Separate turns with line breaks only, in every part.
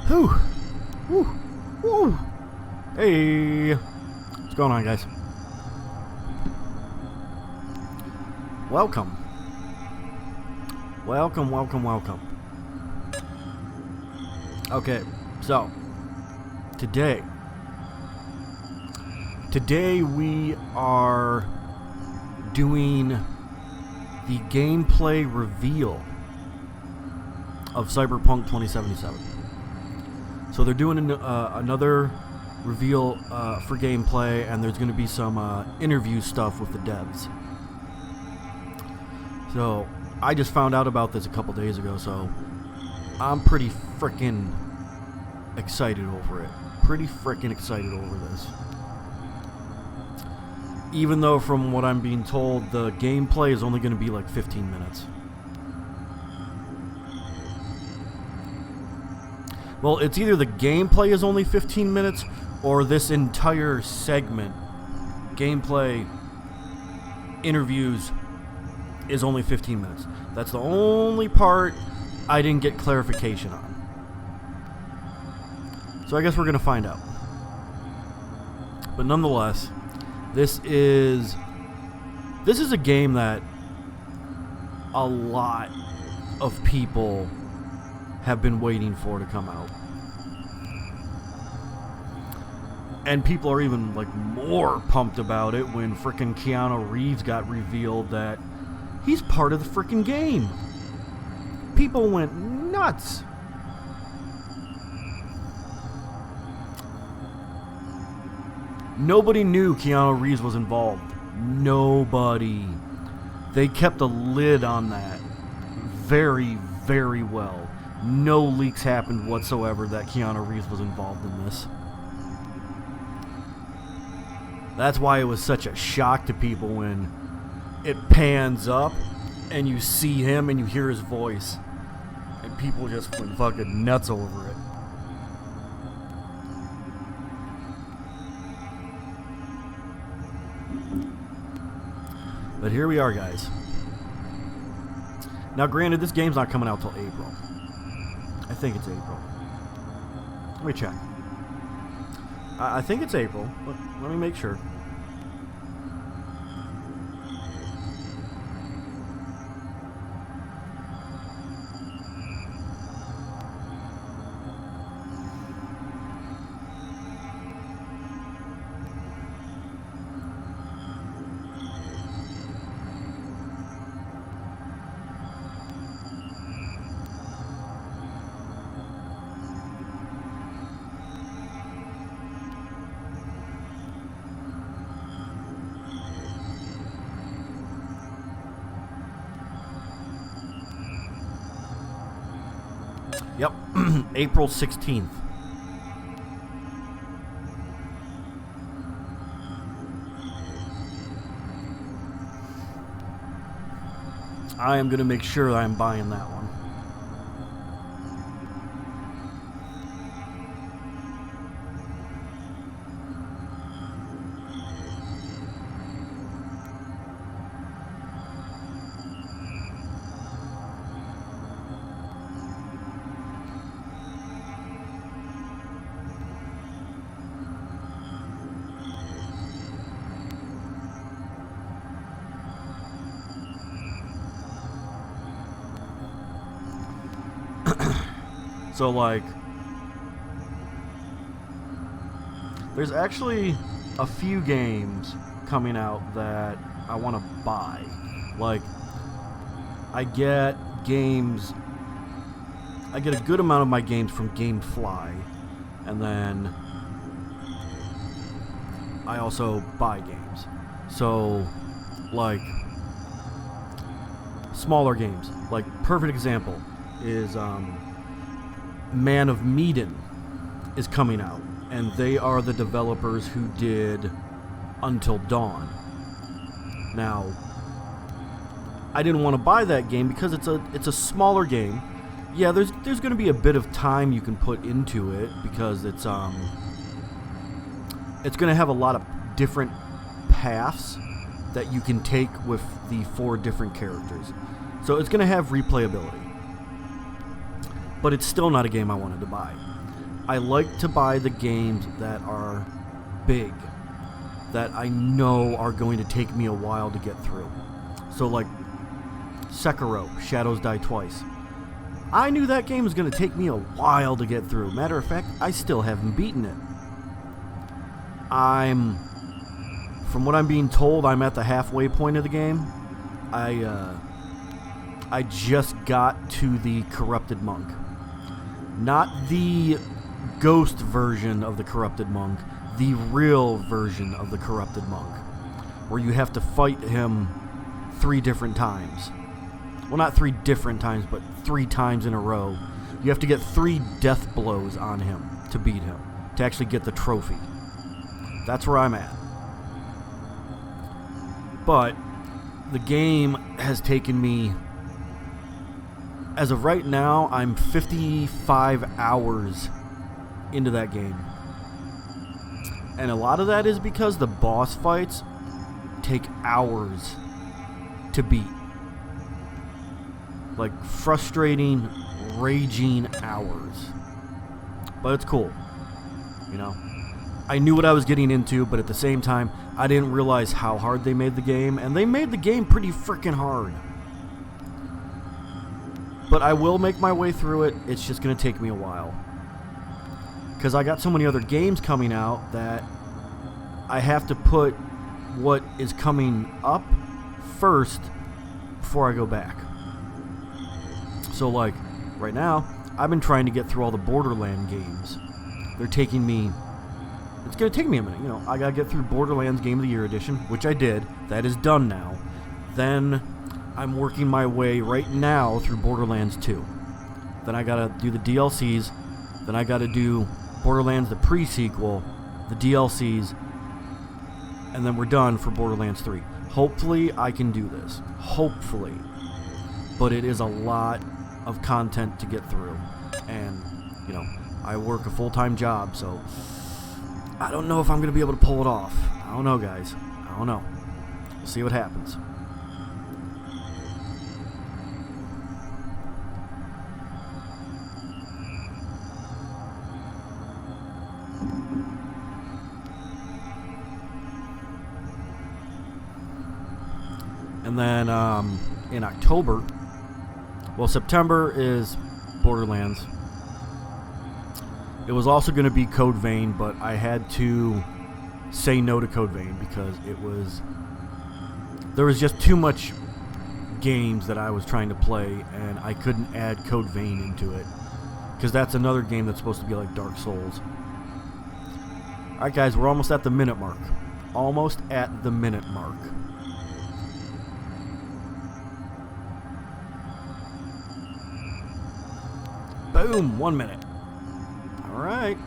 Whew. Whew. Woo. Hey. What's going on, guys? Welcome. Welcome, welcome, welcome. Okay, so today we are doing the gameplay reveal of Cyberpunk 2077. So they're doing another reveal for gameplay, and there's going to be some interview stuff with the devs. So I just found out about this a couple days ago, so I'm pretty freaking excited over it. Pretty freaking excited over this. Even though from what I'm being told, the gameplay is only going to be like 15 minutes. Well, it's either the gameplay is only 15 minutes, or this entire segment, gameplay, interviews, is only 15 minutes. That's the only part I didn't get clarification on. So I guess we're going to find out. But nonetheless, this is a game that a lot of people have been waiting for to come out. And people are even like more pumped about it when frickin' Keanu Reeves got revealed that he's part of the frickin' game. People went nuts. Nobody knew Keanu Reeves was involved. Nobody. They kept a lid on that very, very well. No leaks happened whatsoever that Keanu Reeves was involved in this. That's why it was such a shock to people when it pans up and you see him and you hear his voice. And people just went fucking nuts over it. But here we are, guys. Now, granted, this game's not coming out till April. I think it's April. Let me check. I think it's April, but let me make sure. Yep, April 16th. I am going to make sure I'm buying that one. So, like, there's actually a few games coming out that I want to buy. Like, I get a good amount of my games from GameFly, and then I also buy games. So, like, smaller games. Like, perfect example is, Man of Medan is coming out, and they are the developers who did Until Dawn. Now, I didn't want to buy that game because it's a smaller game. Yeah, there's going to be a bit of time you can put into it because it's going to have a lot of different paths that you can take with the 4 different characters. So it's going to have replayability. But it's still not a game I wanted to buy. I like to buy the games that are big, that I know are going to take me a while to get through. So like Sekiro, Shadows Die Twice. I knew that game was going to take me a while to get through. Matter of fact, I still haven't beaten it. From what I'm being told, I'm at the halfway point of the game. I just got to the Corrupted Monk. Not the ghost version of the Corrupted Monk, the real version of the Corrupted Monk, where you have to fight him 3 different times. Well, not 3 different times, but 3 times in a row. You have to get 3 death blows on him to beat him, to actually get the trophy. That's where I'm at. But the game has taken me, as of right now, I'm 55 hours into that game. And a lot of that is because the boss fights take hours to beat. Like frustrating, raging hours. But it's cool. You know? I knew what I was getting into, but at the same time, I didn't realize how hard they made the game, and they made the game pretty freaking hard. But I will make my way through it. It's just going to take me a while. Because I got so many other games coming out that I have to put what is coming up first before I go back. So like, right now, I've been trying to get through all the Borderlands games. They're taking me... It's going to take me a minute, you know. I got to get through Borderlands Game of the Year Edition, which I did. That is done now. Then I'm working my way right now through Borderlands 2. Then I got to do the DLCs. Then I got to do Borderlands the pre-sequel, the DLCs, and then we're done for Borderlands 3. Hopefully I can do this. Hopefully. But it is a lot of content to get through. And, you know, I work a full-time job, so I don't know if I'm going to be able to pull it off. I don't know, guys. I don't know. We'll see what happens. And then in October, well, September is Borderlands. It was also going to be Code Vein, but I had to say no to Code Vein because there was just too much games that I was trying to play, and I couldn't add Code Vein into it because that's another game that's supposed to be like Dark Souls. Alright guys, we're almost at the minute mark. Almost at the minute mark. Boom, 1 minute. Alright.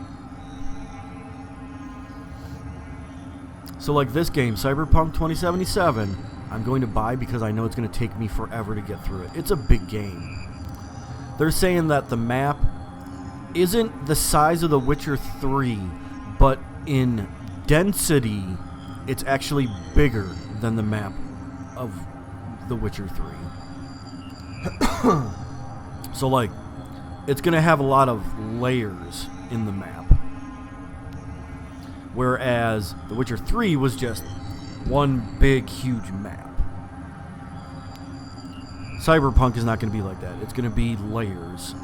So like this game, Cyberpunk 2077, I'm going to buy because I know it's going to take me forever to get through it. It's a big game. They're saying that the map isn't the size of The Witcher 3, but in density, it's actually bigger than the map of The Witcher 3. So like, it's going to have a lot of layers in the map. Whereas The Witcher 3 was just one big, huge map. Cyberpunk is not going to be like that. It's going to be layers.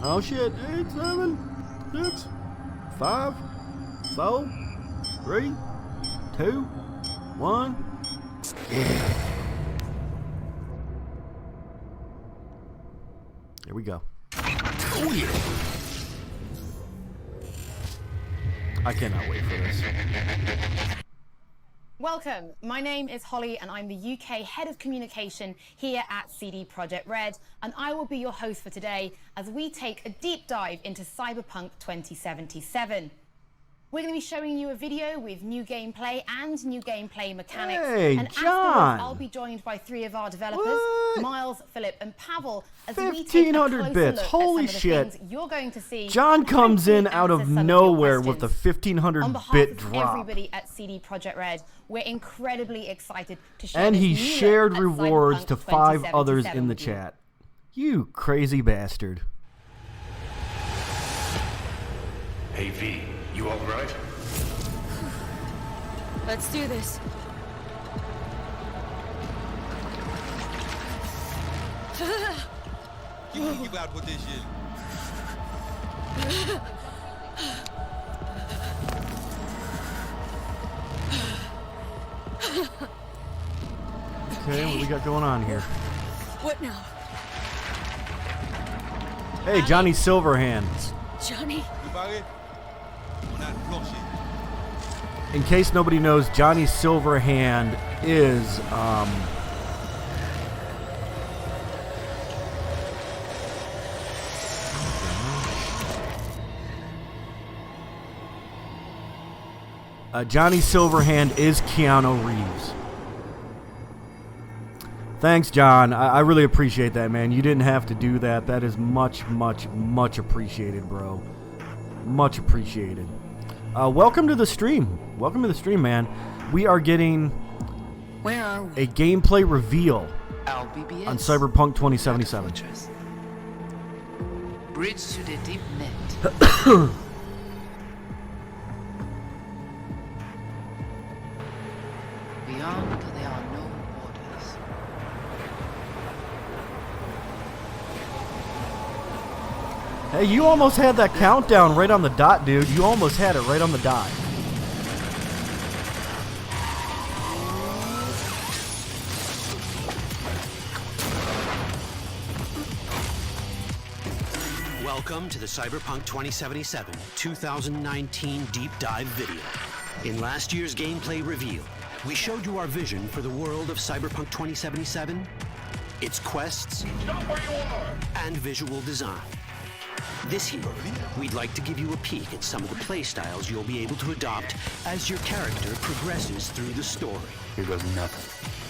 Oh shit. 8, 7, 6, 5, 4, 3, 2, 1. Here we go. Oh yeah! I cannot wait for this.
Welcome. My name is Holly and I'm the UK Head of Communication here at CD Projekt Red, and I will be your host for today as we take a deep dive into Cyberpunk 2077. We're going to be showing you a video with new gameplay and new gameplay mechanics.
Hey,
and
John!
afterwards, I'll be joined by 3 of our developers,
What?
Miles, Philip, and Pavel, as we take a
1500
closer
bits.
look
Holy
at some
shit.
of the things you're going to see.
John comes in
Hopefully
out of
answer some
nowhere
your
with a
questions.
1500
On behalf
bit
of
drop.
everybody at CD Projekt Red, we're incredibly excited to share
And
this
he
new
shared
look at
rewards
Cyberpunk
to 5 others
2077
in the
with you.
chat. You crazy bastard.
Hey V, you alright?
Let's do this.
Give out what this is.
Okay, what we got going on here?
What now?
Hey, Johnny Silverhand.
Johnny?
Everybody? On that bullshit.
In case nobody knows, Johnny Silverhand is Johnny Silverhand is Keanu Reeves. Thanks, John. I really appreciate that, man. You didn't have to do that. That is much, much, much appreciated, bro. Much appreciated. Welcome to the stream. Welcome to the stream, man. We are getting
Where are we?
a gameplay reveal
LBBS.
on Cyberpunk 2077.
Fortress. Bridge to the deep net. Beyond there are no borders.
Hey, you almost had that countdown right on the dot, dude. You almost had it right on the dot.
Welcome to the Cyberpunk 2077 2019 Deep Dive video. In last year's gameplay reveal, we showed you our vision for the world of Cyberpunk 2077, its quests, and visual design. This year, we'd like to give you a peek at some of the playstyles you'll be able to adopt as your character progresses through the story.
Here goes nothing.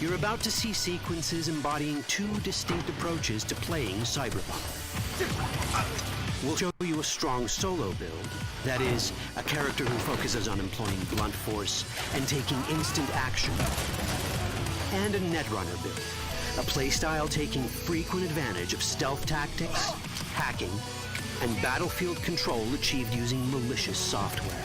You're about to see sequences embodying 2 distinct approaches to playing Cyberpunk. We'll show you a strong solo build, that is, a character who focuses on employing blunt force and taking instant action. And a netrunner build, a playstyle taking frequent advantage of stealth tactics, hacking, and battlefield control achieved using malicious software.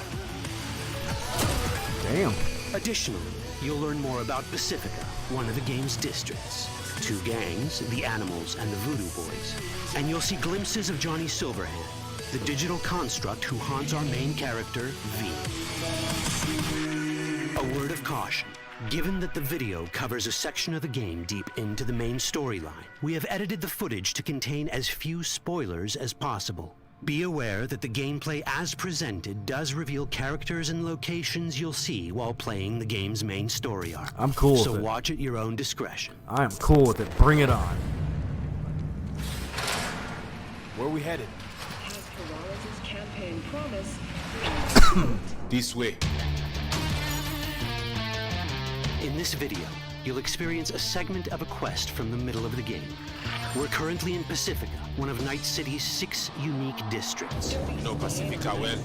Damn.
Additionally, you'll learn more about Pacifica, one of the game's districts, 2 gangs, the Animals and the Voodoo Boys, and you'll see glimpses of Johnny Silverhand, the digital construct who haunts our main character, V. A word of caution. Given that the video covers a section of the game deep into the main storyline, we have edited the footage to contain as few spoilers as possible. Be aware that the gameplay as presented does reveal characters and locations you'll see while playing the game's main story arc.
I'm cool with
So
it.
watch at your own discretion.
I am cool with it. Bring it on.
Where are we headed?
As Peralez's campaign promise,
This way.
In this video, you'll experience a segment of a quest from the middle of the game. We're currently in Pacifica, one of Night City's 6 unique districts.
You know Pacifica well?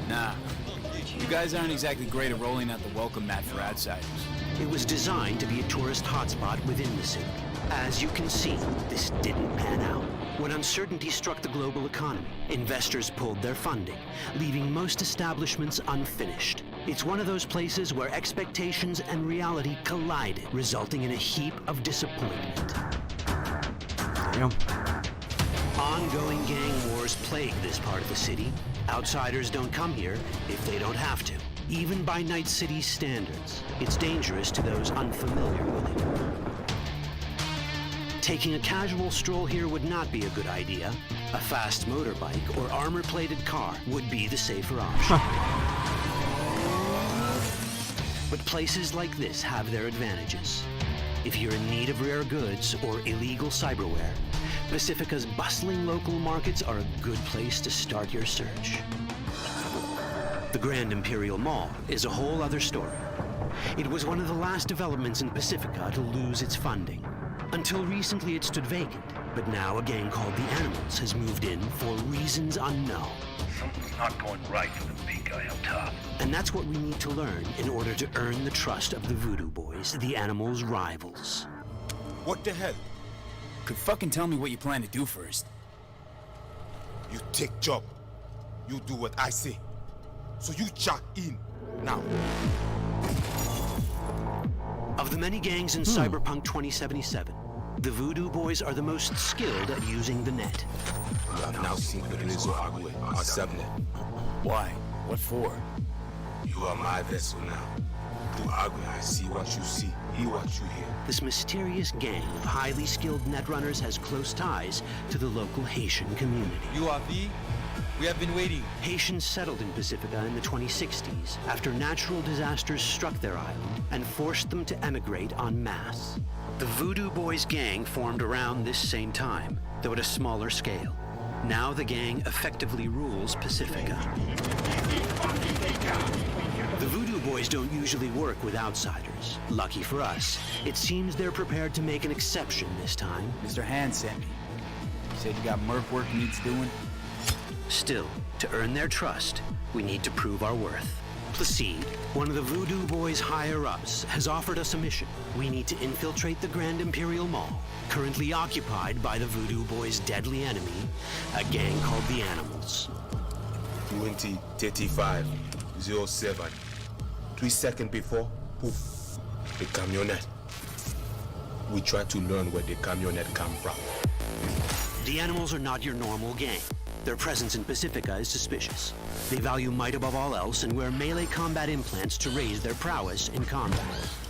Nah. You guys aren't exactly great at rolling out the welcome mat for outsiders.
It was designed to be a tourist hotspot within the city. As you can see, this didn't pan out. When uncertainty struck the global economy, investors pulled their funding, leaving most establishments unfinished. It's one of those places where expectations and reality collided, resulting in a heap of disappointment.
Damn.
Ongoing gang wars plague this part of the city. Outsiders don't come here if they don't have to. Even by Night City's standards, it's dangerous to those unfamiliar with it. Taking a casual stroll here would not be a good idea. A fast motorbike or armor-plated car would be the safer option. But places like this have their advantages. If you're in need of rare goods or illegal cyberware, Pacifica's bustling local markets are a good place to start your search. The Grand Imperial Mall is a whole other story. It was one of the last developments in Pacifica to lose its funding. Until recently it stood vacant, but now a gang called the Animals has moved in for reasons unknown.
Something's not going right for the big guy up top.
And that's what we need to learn in order to earn the trust of the Voodoo Boys, the Animals' rivals.
What the hell?
Could fucking tell me what you plan to do first.
You take job. You do what I say. So you check in now.
Of the many gangs in Cyberpunk 2077, the Voodoo Boys are the most skilled at using the net.
You have now seen Perelezo Agwe, our subnet.
Why? What for?
You are my vessel now. Through Agwe, I see what you see, hear what you hear.
This mysterious gang of highly skilled netrunners has close ties to the local Haitian community.
You are V? We have been waiting.
Haitians settled in Pacifica in the 2060s after natural disasters struck their island and forced them to emigrate en masse. The Voodoo Boys gang formed around this same time, though at a smaller scale. Now the gang effectively rules Pacifica. The Voodoo Boys don't usually work with outsiders. Lucky for us, it seems they're prepared to make an exception this time.
Mr. Hand sent me. He said you got merc work needs doing.
Still, to earn their trust, we need to prove our worth. Placide, one of the Voodoo Boys' higher-ups, has offered us a mission. We need to infiltrate the Grand Imperial Mall, currently occupied by the Voodoo Boys' deadly enemy, a gang called the Animals.
20:35:07. 3 seconds before, poof, the camionette. We try to learn where the camionette come from.
The Animals are not your normal gang. Their presence in Pacifica is suspicious. They value might above all else and wear melee combat implants to raise their prowess in combat.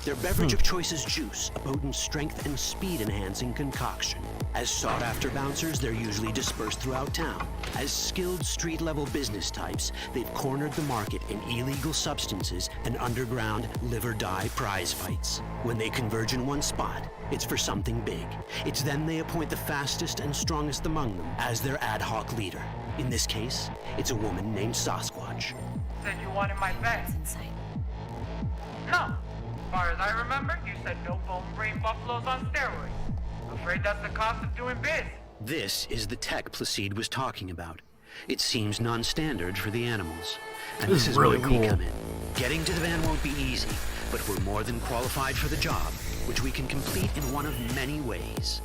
Their beverage of choice is juice, a potent strength and speed-enhancing concoction. As sought-after bouncers, they're usually dispersed throughout town. As skilled street-level business types, they've cornered the market in illegal substances and underground live-or-die prize fights. When they converge in one spot, it's for something big. It's then they appoint the fastest and strongest among them as their ad hoc leader. In this case, it's a woman named Sasquatch.
Said you wanted my vet.
Insane.
No. As far as I remember, you said no bone brain buffaloes on steroids. Afraid that's the cost of doing biz.
This is the tech Placide was talking about. It seems non-standard for the Animals. And
This is really
where
cool.
we come in. Getting to the van won't be easy, but we're more than qualified for the job, which we can complete in one of many ways.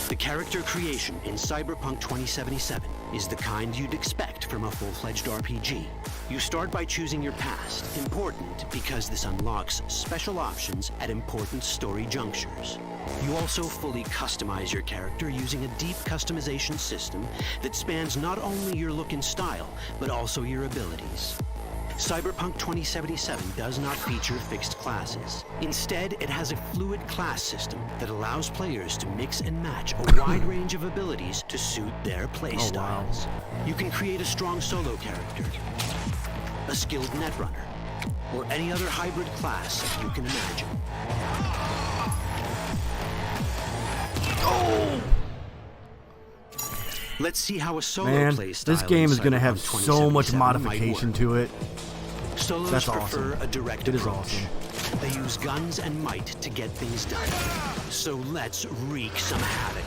The character creation in Cyberpunk 2077 is the kind you'd expect from a full-fledged RPG. You start by choosing your past, important because this unlocks special options at important story junctures. You also fully customize your character using a deep customization system that spans not only your look and style, but also your abilities. Cyberpunk 2077 does not feature fixed classes. Instead, it has a fluid class system that allows players to mix and match a wide range of abilities to suit their playstyles. You can create a strong solo character, a skilled netrunner, or any other hybrid class you can imagine. Let's see how a solo
Man,
playstyle
this game
in
is going to have
Cyberpunk
so much
2077 might
modification
work.
to it.
Solos
That's
prefer
awesome.
a direct
It is
approach.
awesome.
They use guns and might to get things done. So let's wreak some havoc.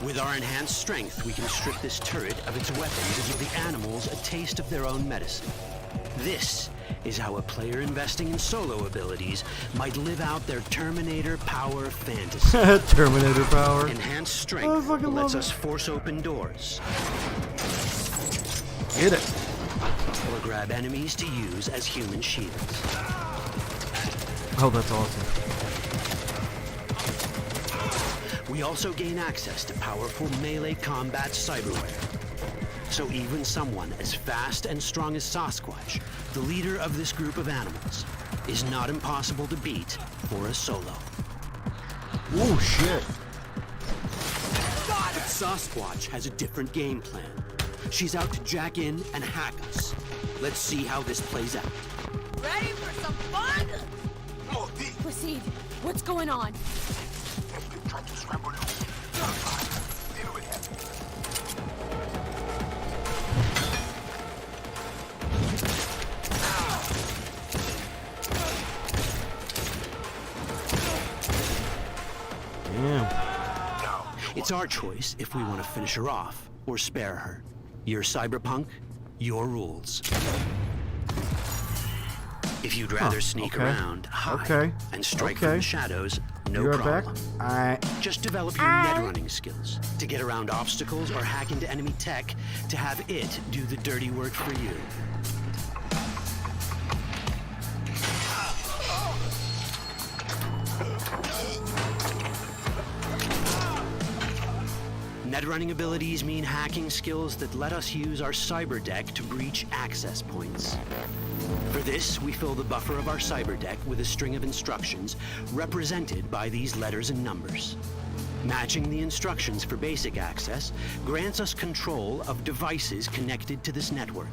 With our enhanced strength, we can strip this turret of its weapons and give the Animals a taste of their own medicine. This is how a player investing in solo abilities might live out their Terminator power fantasy.
Terminator power.
Enhanced
I
strength
fucking
lets
love
us force open doors.
Get it.
Or grab enemies to use as human shields.
Oh, that's awesome.
We also gain access to powerful melee combat cyberware. So even someone as fast and strong as Sasquatch, the leader of this group of animals, is not impossible to beat for a solo.
Oh, shit.
But Sasquatch has a different game plan. She's out to jack in and hack us. Let's see how this plays out.
Ready for some fun? Proceed. What's going on?
It's our choice if we want to finish her off or spare her. You're Cyberpunk, your rules. If you'd rather sneak around, hide, and strike from the shadows, no problem. Just develop your net running skills to get around obstacles or hack into enemy tech to have it do the dirty work for you. Net running abilities mean hacking skills that let us use our cyber deck to breach access points. For this, we fill the buffer of our cyber deck with a string of instructions represented by these letters and numbers. Matching the instructions for basic access grants us control of devices connected to this network.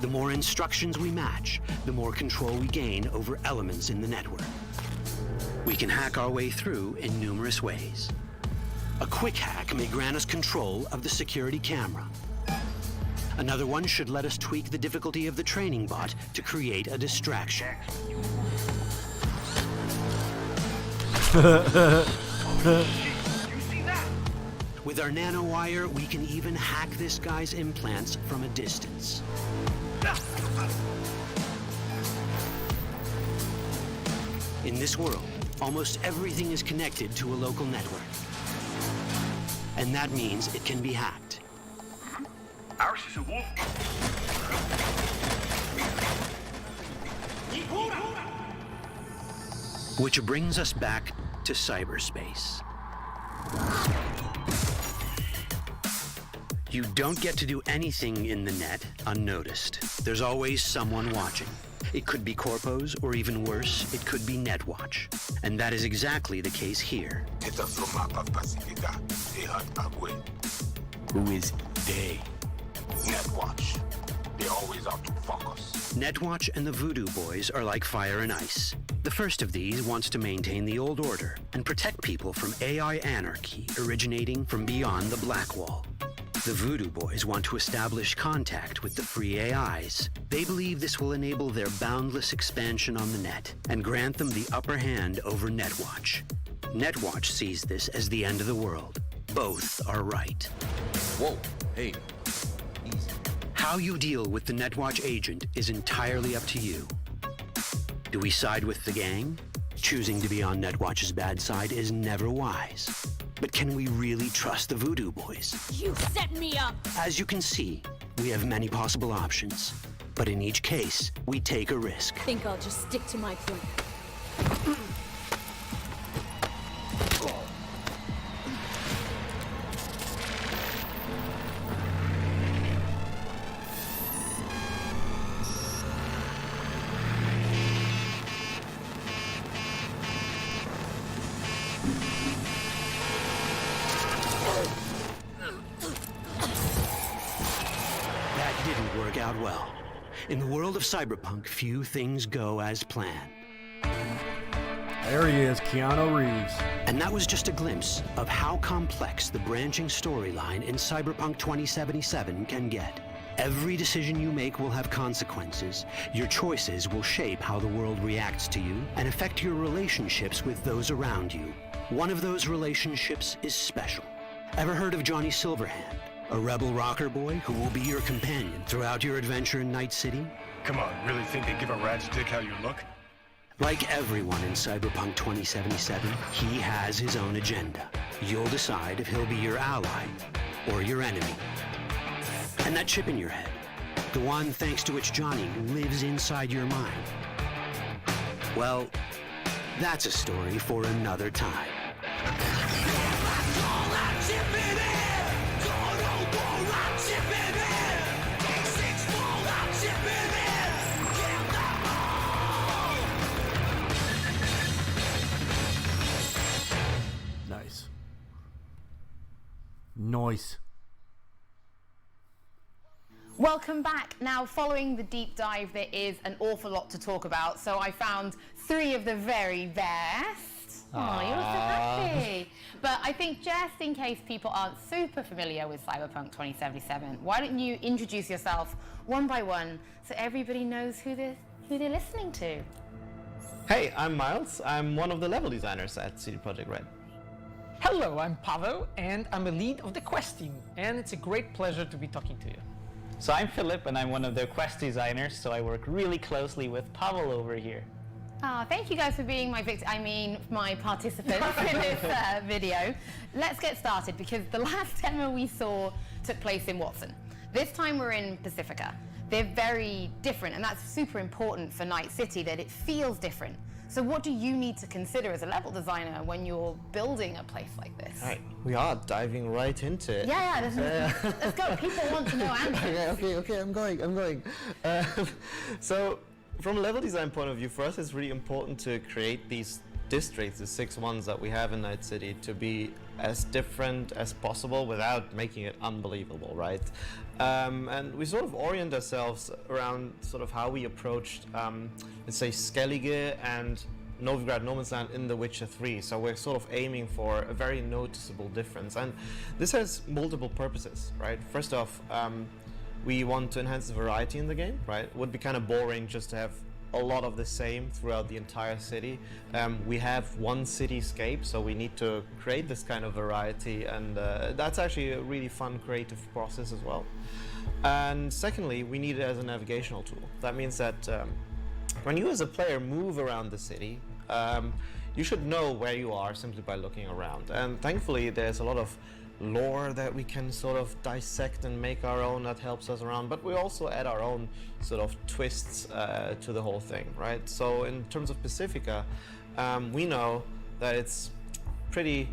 The more instructions we match, the more control we gain over elements in the network. We can hack our way through in numerous ways. A quick hack may grant us control of the security camera. Another one should let us tweak the difficulty of the training bot to create a distraction. With our nanowire, we can even hack this guy's implants from a distance. In this world, almost everything is connected to a local network. And that means it can be hacked.
Ours is a wolf.
Which brings us back to cyberspace. You don't get to do anything in the net unnoticed. There's always someone watching. It could be corpos, or even worse, it could be Netwatch. And that is exactly the case here.
Who is they? Netwatch. They always out to fuck us.
Netwatch and the Voodoo Boys are like fire and ice. The first of these wants to maintain the old order and protect people from AI anarchy originating from beyond the Black Wall. The Voodoo Boys want to establish contact with the free AIs. They believe this will enable their boundless expansion on the net and grant them the upper hand over Netwatch. Netwatch sees this as the end of the world. Both are right.
Whoa, hey, easy.
How you deal with the Netwatch agent is entirely up to you. Do we side with the gang? Choosing to be on Netwatch's bad side is never wise. But can we really trust the Voodoo Boys?
You set me up!
As you can see, we have many possible options. But in each case, we take a risk.
Think I'll just stick to my plan.
Out well. In the world of Cyberpunk, few things go as planned.
There he is, Keanu Reeves.
And that was just a glimpse of how complex the branching storyline in Cyberpunk 2077 can get. Every decision you make will have consequences. Your choices will shape how the world reacts to you and affect your relationships with those around you. One of those relationships is special. Ever heard of Johnny Silverhand? A rebel rocker boy who will be your companion throughout your adventure in Night City?
Come on, really think they give a rat's dick how you look?
Like everyone in Cyberpunk 2077, he has his own agenda. You'll decide if he'll be your ally or your enemy. And that chip in your head, the one thanks to which Johnny lives inside your mind. Well, that's a story for another time.
Nice.
Welcome back. Now, following the deep dive, there is an awful lot to talk about. So I found 3 of the very best. Oh, you're so happy. But I think just in case people aren't super familiar with Cyberpunk 2077, why don't you introduce yourself one by one so everybody knows who they're listening to?
Hey, I'm Miles. I'm one of the level designers at CD Projekt Red. Hello, I'm Pavel, and I'm a lead of the Quest team, and it's a great pleasure to be talking to you.
So I'm Philip, and I'm one of the Quest designers, so I work really closely with Pavel over here.
Thank you guys for being my participants in this video. Let's get started, because the last demo we saw took place in Watson. This time we're in Pacifica. They're very different, and that's super important for Night City, that it feels different. So what do you need to consider as a level designer when you're building a place like this?
All right, we are diving right into it.
Let's go. People want to know answers.
Okay, I'm going. So, from a level design point of view, for us it's really important to create these districts, the 6 ones that we have in Night City, to be as different as possible without making it unbelievable, right? And we sort of orient ourselves around sort of how we approached, let's say, Skellige and Novigrad No Man's Land in The Witcher 3. So we're sort of aiming for a very noticeable difference. And this has multiple purposes, right? First off, we want to enhance the variety in the game, right? It would be kind of boring just to have a lot of the same throughout the entire city. We have one cityscape, so we need to create this kind of variety, and that's actually a really fun creative process as well. And secondly, we need it as a navigational tool. That means that when you as a player move around the city, you should know where you are simply by looking around. And thankfully there's a lot of lore that we can sort of dissect and make our own that helps us around, but we also add our own sort of twists to the whole thing, right? So in terms of Pacifica, we know that it's pretty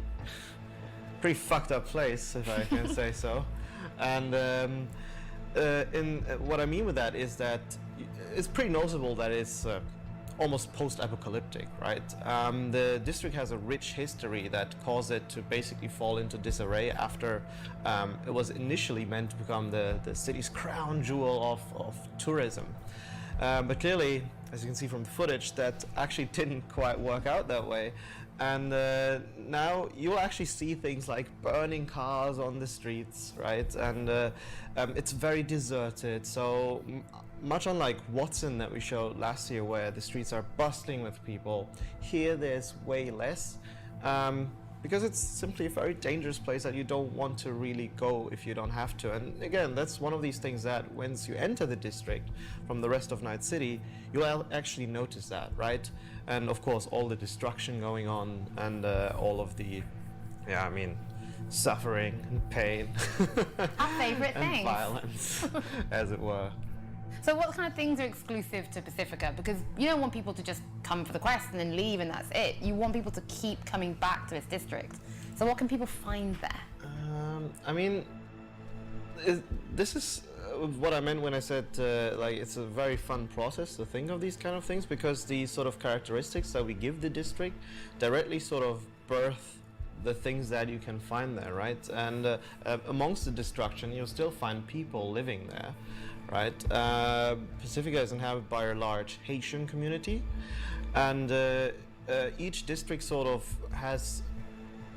fucked up place, if I can say so. And what I mean with that is that it's pretty noticeable that it's almost post-apocalyptic, right? The district has a rich history that caused it to basically fall into disarray after it was initially meant to become the city's crown jewel of tourism. But clearly, as you can see from the footage, that actually didn't quite work out that way. And now you'll actually see things like burning cars on the streets, right? And it's very deserted, so much unlike Watson that we showed last year, where the streets are bustling with people, here there's way less, because it's simply a very dangerous place that you don't want to really go if you don't have to. And again, that's one of these things that once you enter the district from the rest of Night City, you'll actually notice that, right? And of course, all the destruction going on, and all of the, suffering and pain.
Our favorite
and
things.
Violence, as it were.
So what kind of things are exclusive to Pacifica? Because you don't want people to just come for the quest and then leave and that's it. You want people to keep coming back to this district. So what can people find there?
This is what I meant when I said it's a very fun process to think of these kind of things, because these sort of characteristics that we give the district directly sort of birth the things that you can find there, right? And amongst the destruction, you'll still find people living there, right? Pacifica is inhabited by a large Haitian community, and each district sort of has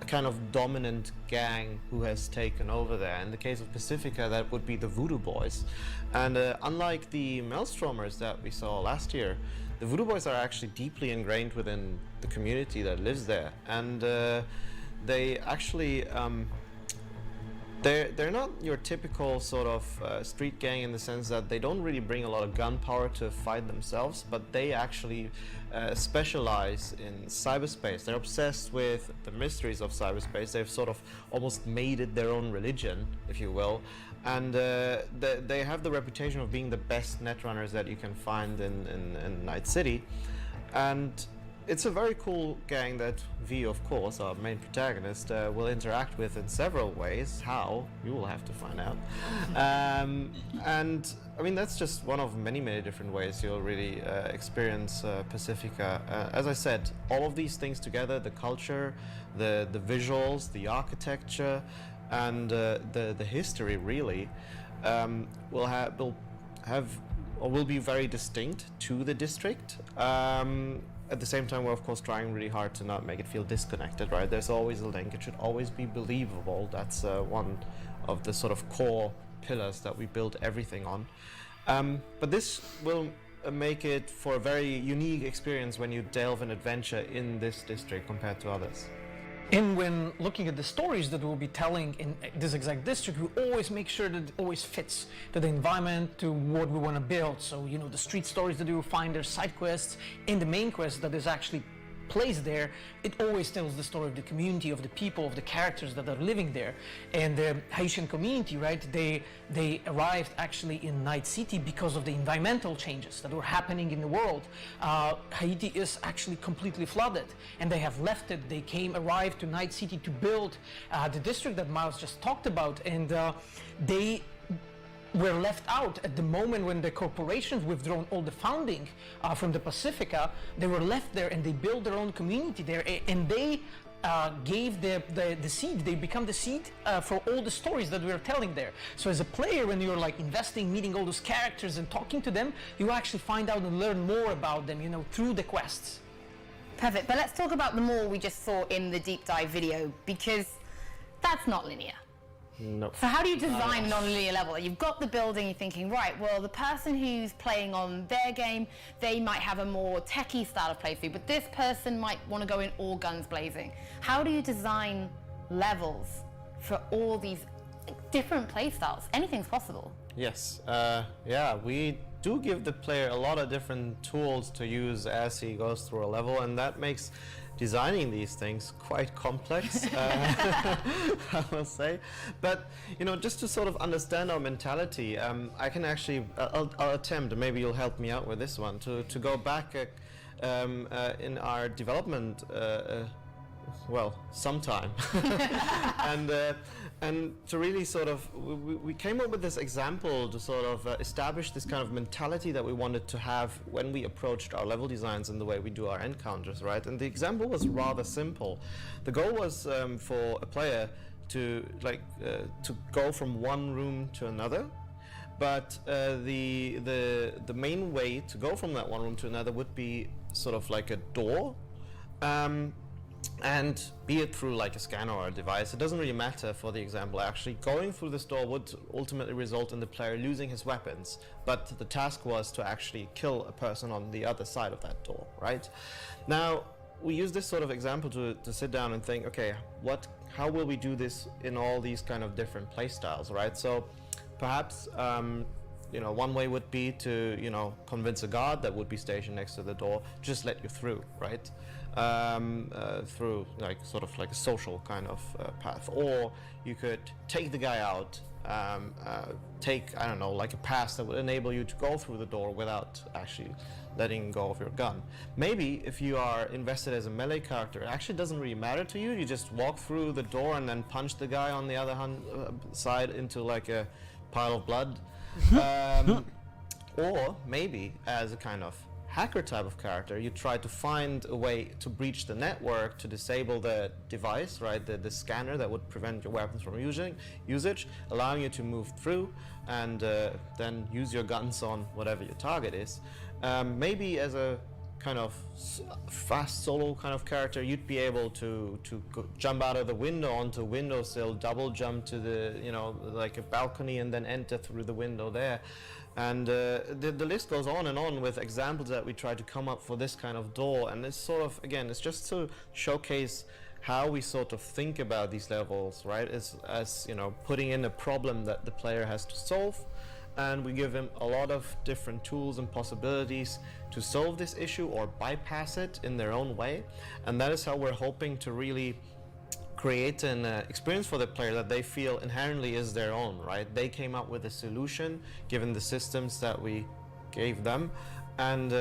a kind of dominant gang who has taken over there. In the case of Pacifica, that would be the Voodoo Boys. And unlike the Maelstromers that we saw last year, the Voodoo Boys are actually deeply ingrained within the community that lives there. And they actually they're not your typical sort of street gang, in the sense that they don't really bring a lot of gunpowder to fight themselves, but they actually specialize in cyberspace. They're obsessed with the mysteries of cyberspace. They've sort of almost made it their own religion, if you will, and they have the reputation of being the best netrunners that you can find in Night City. And it's a very cool gang that V, of course, our main protagonist, will interact with in several ways. How? You will have to find out. And I mean, that's just one of many, many different ways you'll really experience Pacifica. As I said, all of these things together, the culture, the visuals, the architecture, and the history really, will be very distinct to the district. At the same time, we're of course trying really hard to not make it feel disconnected, right? There's always a link. It should always be believable. That's one of the sort of core pillars that we build everything on. But this will make it for a very unique experience when you delve an adventure in this district compared to others.
And when looking at the stories that we'll be telling in this exact district, we always make sure that it always fits to the environment, to what we want to build. So, you know, the street stories that you will find, their side quests, and the main quest that is actually placed there, it always tells the story of the community, of the people, of the characters that are living there. And the Haitian community, right, they arrived actually in Night City because of the environmental changes that were happening in the world. Haiti is actually completely flooded, and they have left it. They arrived to Night City to build the district that Miles just talked about, and they were left out at the moment when the corporations withdrawn all the funding from the Pacifica. They were left there, and they built their own community there, and they gave the seed. They become the seed for all the stories that we're telling there. So as a player, when you're like investing, meeting all those characters and talking to them, you actually find out and learn more about them, you know, through the quests.
Perfect, but let's talk about the mall we just saw in the deep dive video, because that's not linear.
No.
So how do you design a non-linear level? You've got the building, you're thinking, right, well, the person who's playing on their game, they might have a more techie style of playthrough, but this person might want to go in all guns blazing. How do you design levels for all these different play styles? Anything's possible.
Yes, yeah, we do give the player a lot of different tools to use as he goes through a level, and that makes designing these things quite complex, I must say. But, you know, just to sort of understand our mentality, I can actually, I'll attempt, maybe you'll help me out with this one, to go back in our development, well, sometime. And to really sort of, we came up with this example to sort of establish this kind of mentality that we wanted to have when we approached our level designs and the way we do our encounters, right? And the example was rather simple. The goal was for a player to go from one room to another, but the main way to go from that one room to another would be sort of like a door. And be it through like a scanner or a device, it doesn't really matter for the example. Actually, going through this door would ultimately result in the player losing his weapons, but the task was to actually kill a person on the other side of that door, right? Now, we use this sort of example to sit down and think, okay, how will we do this in all these kind of different play styles, right? So perhaps you know, one way would be to, you know, convince a guard that would be stationed next to the door, just let you through, right? Through like sort of like a social kind of path, or you could take the guy out, take, I don't know, like a pass that would enable you to go through the door without actually letting go of your gun. Maybe if you are invested as a melee character, it actually doesn't really matter to you. You just walk through the door and then punch the guy on the other side into like a pile of blood. Or maybe as a kind of hacker type of character, you try to find a way to breach the network, to disable the device, right, the scanner that would prevent your weapons from usage, allowing you to move through and then use your guns on whatever your target is. Maybe as a kind of fast solo kind of character, you'd be able to jump out of the window onto a windowsill, double jump to the, you know, like a balcony, and then enter through the window there. And the list goes on and on with examples that we try to come up for this kind of door. And it's sort of, again, it's just to showcase how we sort of think about these levels, right? As you know, putting in a problem that the player has to solve, and we give him a lot of different tools and possibilities to solve this issue or bypass it in their own way. And that is how we're hoping to really create an experience for the player that they feel inherently is their own, right? They came up with a solution given the systems that we gave them, and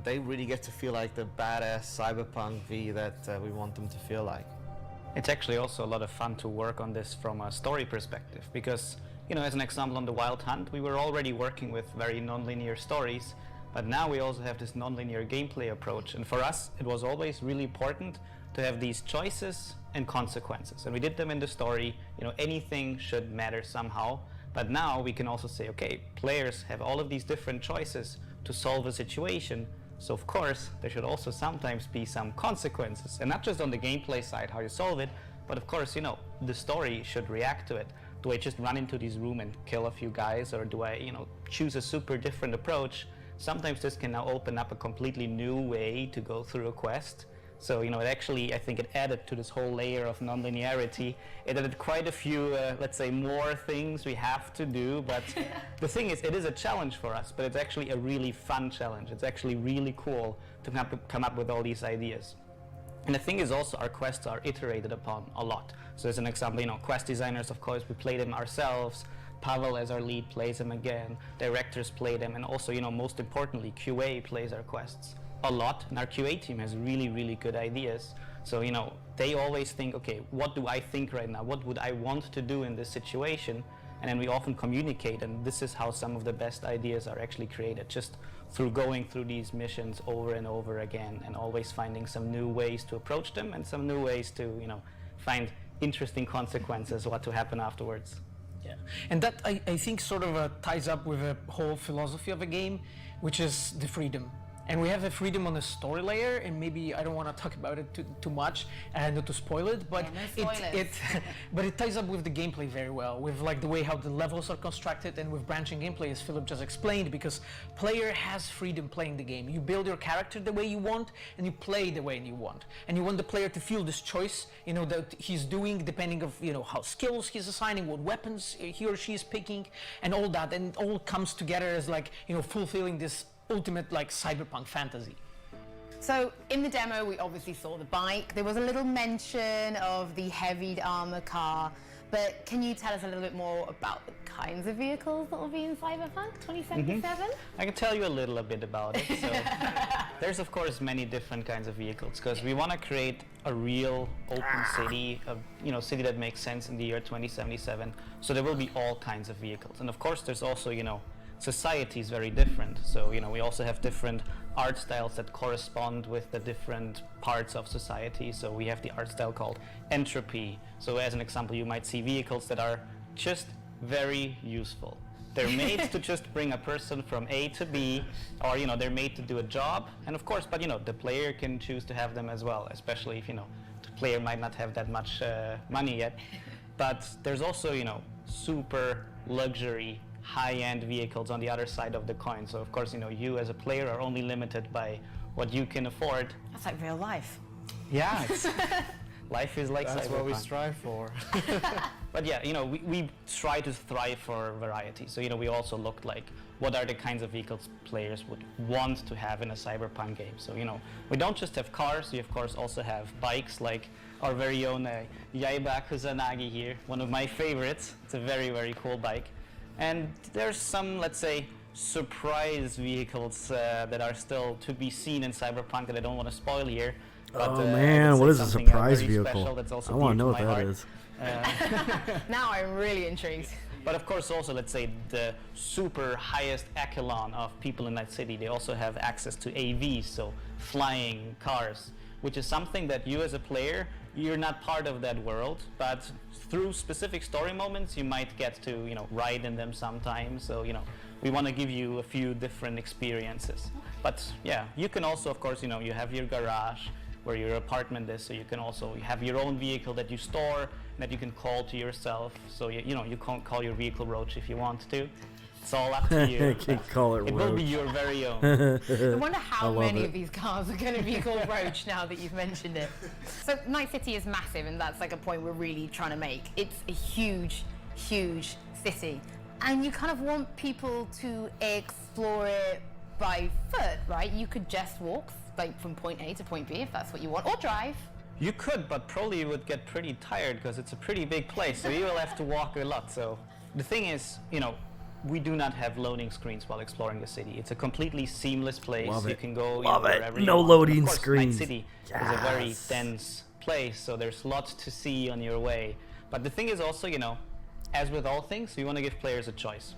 they really get to feel like the badass Cyberpunk V that we want them to feel like.
It's actually also a lot of fun to work on this from a story perspective, because, you know, as an example, on the Wild Hunt, we were already working with very non-linear stories, but now we also have this non-linear gameplay approach. And for us, it was always really important to have these choices and consequences. And we did them in the story. You know, anything should matter somehow. But now we can also say, okay, players have all of these different choices to solve a situation. So of course, there should also sometimes be some consequences. And not just on the gameplay side, how you solve it, but of course, you know, the story should react to it. Do I just run into this room and kill a few guys, or do I, you know, choose a super different approach? Sometimes this can now open up a completely new way to go through a quest. So, you know, it actually, I think it added to this whole layer of non-linearity. It added quite a few, let's say, more things we have to do, but the thing is, it is a challenge for us, but it's actually a really fun challenge. It's actually really cool to come up with all these ideas. And the thing is also, our quests are iterated upon a lot. So as an example, you know, quest designers, of course, we play them ourselves. Pavel as our lead plays them again. Directors play them, and also, you know, most importantly, QA plays our quests a lot, and our QA team has really, really good ideas. So, you know, they always think, okay, what do I think right now? What would I want to do in this situation? And then we often communicate, and this is how some of the best ideas are actually created, just through going through these missions over and over again, and always finding some new ways to approach them, and some new ways to, you know, find interesting consequences, what to happen afterwards.
Yeah, and that I think sort of ties up with a whole philosophy of a game, which is the freedom. And we have a freedom on the story layer, and maybe I don't want to talk about it too much and not to spoil it, but
yeah, no
but it ties up with the gameplay very well, with like the way how the levels are constructed, and with branching gameplay, as Philip just explained, because player has freedom playing the game. You build your character the way you want, and you play the way you want, and you want the player to feel this choice, you know, that he's doing depending of, you know, how skills he's assigning, what weapons he or she is picking, and all that, and it all comes together as like, you know, fulfilling this ultimate like cyberpunk fantasy.
So in the demo we obviously saw the bike. There was a little mention of the heavy armor car, but can you tell us a little bit more about the kinds of vehicles that will be in Cyberpunk 2077?
I can tell you a little bit about it. So there's of course many different kinds of vehicles, because we want to create a real open city, a, you know, city that makes sense in the year 2077. So there will be all kinds of vehicles, and of course there's also, you know, society is very different. So, you know, we also have different art styles that correspond with the different parts of society. So we have the art style called entropy. So as an example, you might see vehicles that are just very useful. They're made to just bring a person from A to B, or, you know, they're made to do a job. And of course, but, you know, the player can choose to have them as well, especially if, you know, the player might not have that much money yet. But there's also, you know, super luxury high-end vehicles on the other side of the coin. So of course, you know, you as a player are only limited by what you can afford.
That's like real life.
Yeah, it's, life is like
That's
Cyberpunk.
what we strive for.
But yeah, you know, we try to thrive for variety. So, you know, we also looked like, what are the kinds of vehicles players would want to have in a Cyberpunk game? So, you know, we don't just have cars, we of course also have bikes, like our very own Yaiba Kusanagi here, one of my favorites. It's a very, very cool bike. And there's some, let's say, surprise vehicles that are still to be seen in Cyberpunk that I don't want to spoil here. But,
oh man, what is a surprise vehicle?
I
want to know what that is.
Now I'm really intrigued.
But of course also, let's say, the super highest echelon of people in that city, they also have access to AVs, so flying cars, which is something that you as a player, you're not part of that world, but through specific story moments you might get to, you know, ride in them sometimes. So, you know, we want to give you a few different experiences. But yeah, you can also, of course, you know, you have your garage where your apartment is, so you can also have your own vehicle that you store, that you can call to yourself. So you know, you can't call your vehicle Roach if you want to. It's all up to you.
You can call it Roach.
It will be your very own.
I wonder how many of these cars are going to be called Roach now that you've mentioned it. So Night City is massive, and that's like a point we're really trying to make. It's a huge, huge city, and you kind of want people to explore it by foot, right? You could just walk like from point A to point B if that's what you want, or drive.
You could, but probably you would get pretty tired because it's a pretty big place, so you will have to walk a lot. So the thing is, you know, we do not have loading screens while exploring the city. It's a completely seamless place.
Love
you
it.
can go
Love it.
wherever you
No
want.
loading
of course,
screens.
Night City is a very dense place, so there's lots to see on your way. But the thing is also, you know, as with all things, we want to give players a choice.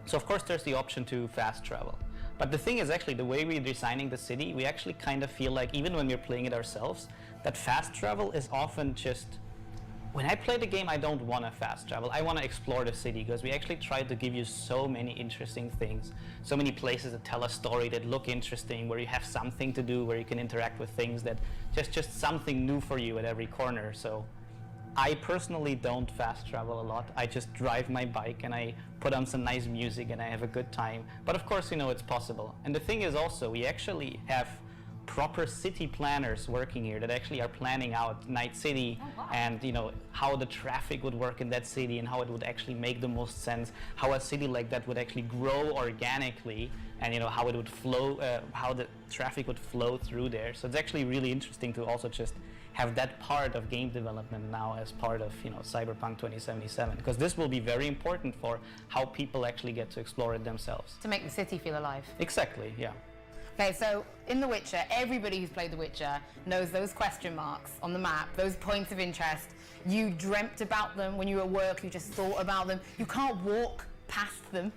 So of course there's the option to fast travel. But the thing is, actually, the way we're designing the city, we actually kind of feel like, even when we're playing it ourselves, that fast travel is often just, when I play the game, I don't want to fast travel. I want to explore the city, because we actually try to give you so many interesting things, so many places that tell a story, that look interesting, where you have something to do, where you can interact with things, that just something new for you at every corner. So I personally don't fast travel a lot. I just drive my bike and I put on some nice music and I have a good time. But of course, you know, it's possible. And the thing is also, we actually have proper city planners working here that actually are planning out Night City and how the traffic would work in that city and how it would actually make the most sense, how a city like that would actually grow organically, and how it would flow, how the traffic would flow through there. So it's actually really interesting to also just have that part of game development now as part of Cyberpunk 2077, because this will be very important for how people actually get to explore it themselves.
To make the city feel alive.
Exactly, yeah.
Okay, so in The Witcher, everybody who's played The Witcher knows those question marks on the map, those points of interest. You dreamt about them when you were at work, you just thought about them. You can't walk past them.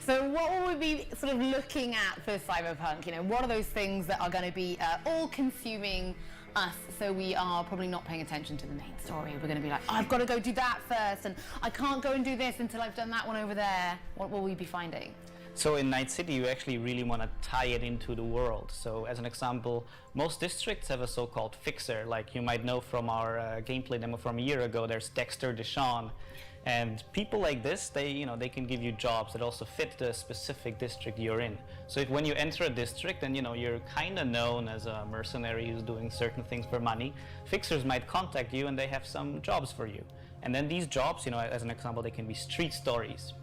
So what will we be sort of looking at for Cyberpunk? What are those things that are going to be all-consuming us, so we are probably not paying attention to the main story? We're going to be like, I've got to go do that first, and I can't go and do this until I've done that one over there. What will we be finding?
So in Night City, you actually really want to tie it into the world. So as an example, most districts have a so-called fixer. Like you might know from our gameplay demo from a year ago, there's Dexter Deshawn. And people like this, they can give you jobs that also fit the specific district you're in. So when you enter a district and you're kind of known as a mercenary who's doing certain things for money, fixers might contact you and they have some jobs for you. And then these jobs, as an example, they can be street stories.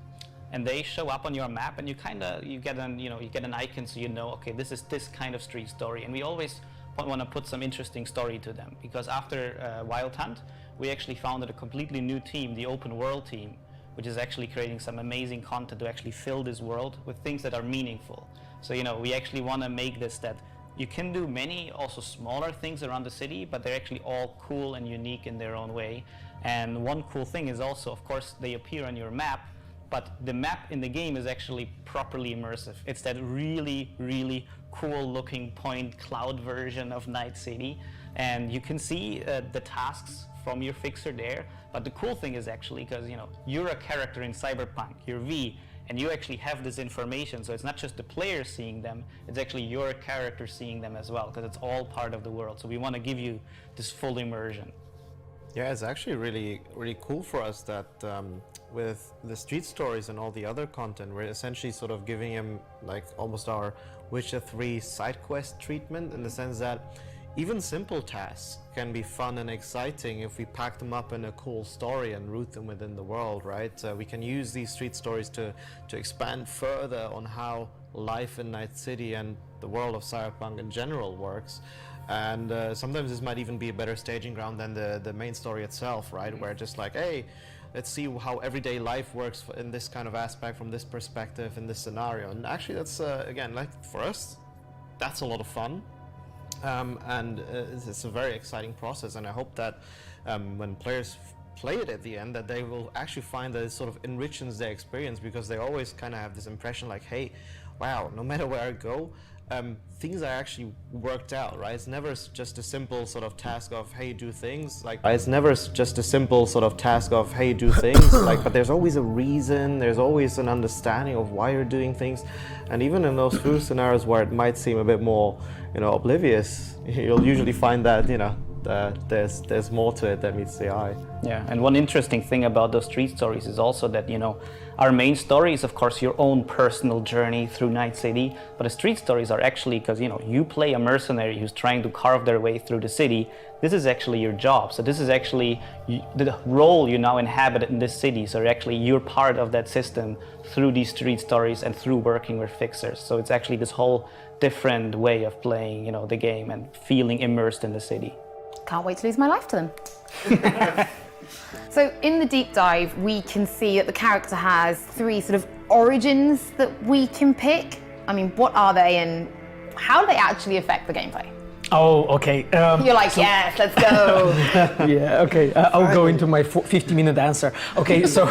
And they show up on your map, and you get an icon, so okay, this is this kind of street story. And we always want to put some interesting story to them, because after Wild Hunt, we actually founded a completely new team, the Open World team, which is actually creating some amazing content to actually fill this world with things that are meaningful. So we actually want to make this that you can do many also smaller things around the city, but they're actually all cool and unique in their own way. And one cool thing is also, of course, they appear on your map, but the map in the game is actually properly immersive. It's that really, really cool looking point cloud version of Night City. And you can see the tasks from your fixer there. But the cool thing is actually, because you're a character in Cyberpunk, you're V, and you actually have this information. So it's not just the player seeing them, it's actually your character seeing them as well, because it's all part of the world. So we want to give you this full immersion.
Yeah, it's actually really, really cool for us that with the street stories and all the other content, we're essentially sort of giving him like almost our Witcher 3 side quest treatment, in the sense that even simple tasks can be fun and exciting if we pack them up in a cool story and root them within the world, right? We can use these street stories to expand further on how life in Night City and the world of Cyberpunk in general works. And sometimes this might even be a better staging ground than the main story itself, right? Where just like, hey, let's see how everyday life works in this kind of aspect, from this perspective, in this scenario. And actually that's, again, like for us, that's a lot of fun. And it's a very exciting process, and I hope that when players play it at the end, that they will actually find that it sort of enriches their experience, because they always kind of have this impression like, hey, wow, no matter where I go, things are actually worked out, right? It's never just a simple sort of task of, hey, do things. Like, it's never just a simple sort of task of, hey, do things. Like, but there's always a reason. There's always an understanding of why you're doing things. And even in those few scenarios where it might seem a bit more, oblivious, you'll usually find that, there's more to it that meets the eye.
Yeah, and one interesting thing about those street stories is also that, our main story is, of course, your own personal journey through Night City, but the street stories are actually, because, you play a mercenary who's trying to carve their way through the city. This is actually your job. So this is actually the role you now inhabit in this city. So actually you're part of that system through these street stories and through working with fixers. So it's actually this whole different way of playing, the game and feeling immersed in the city.
Can't wait to lose my life to them. So in the deep dive, we can see that the character has 3 sort of origins that we can pick. I mean, what are they, and how do they actually affect the gameplay?
Oh, okay.
You're like, yes, let's go.
Yeah, okay. I'll go into my 50-minute answer. Okay, so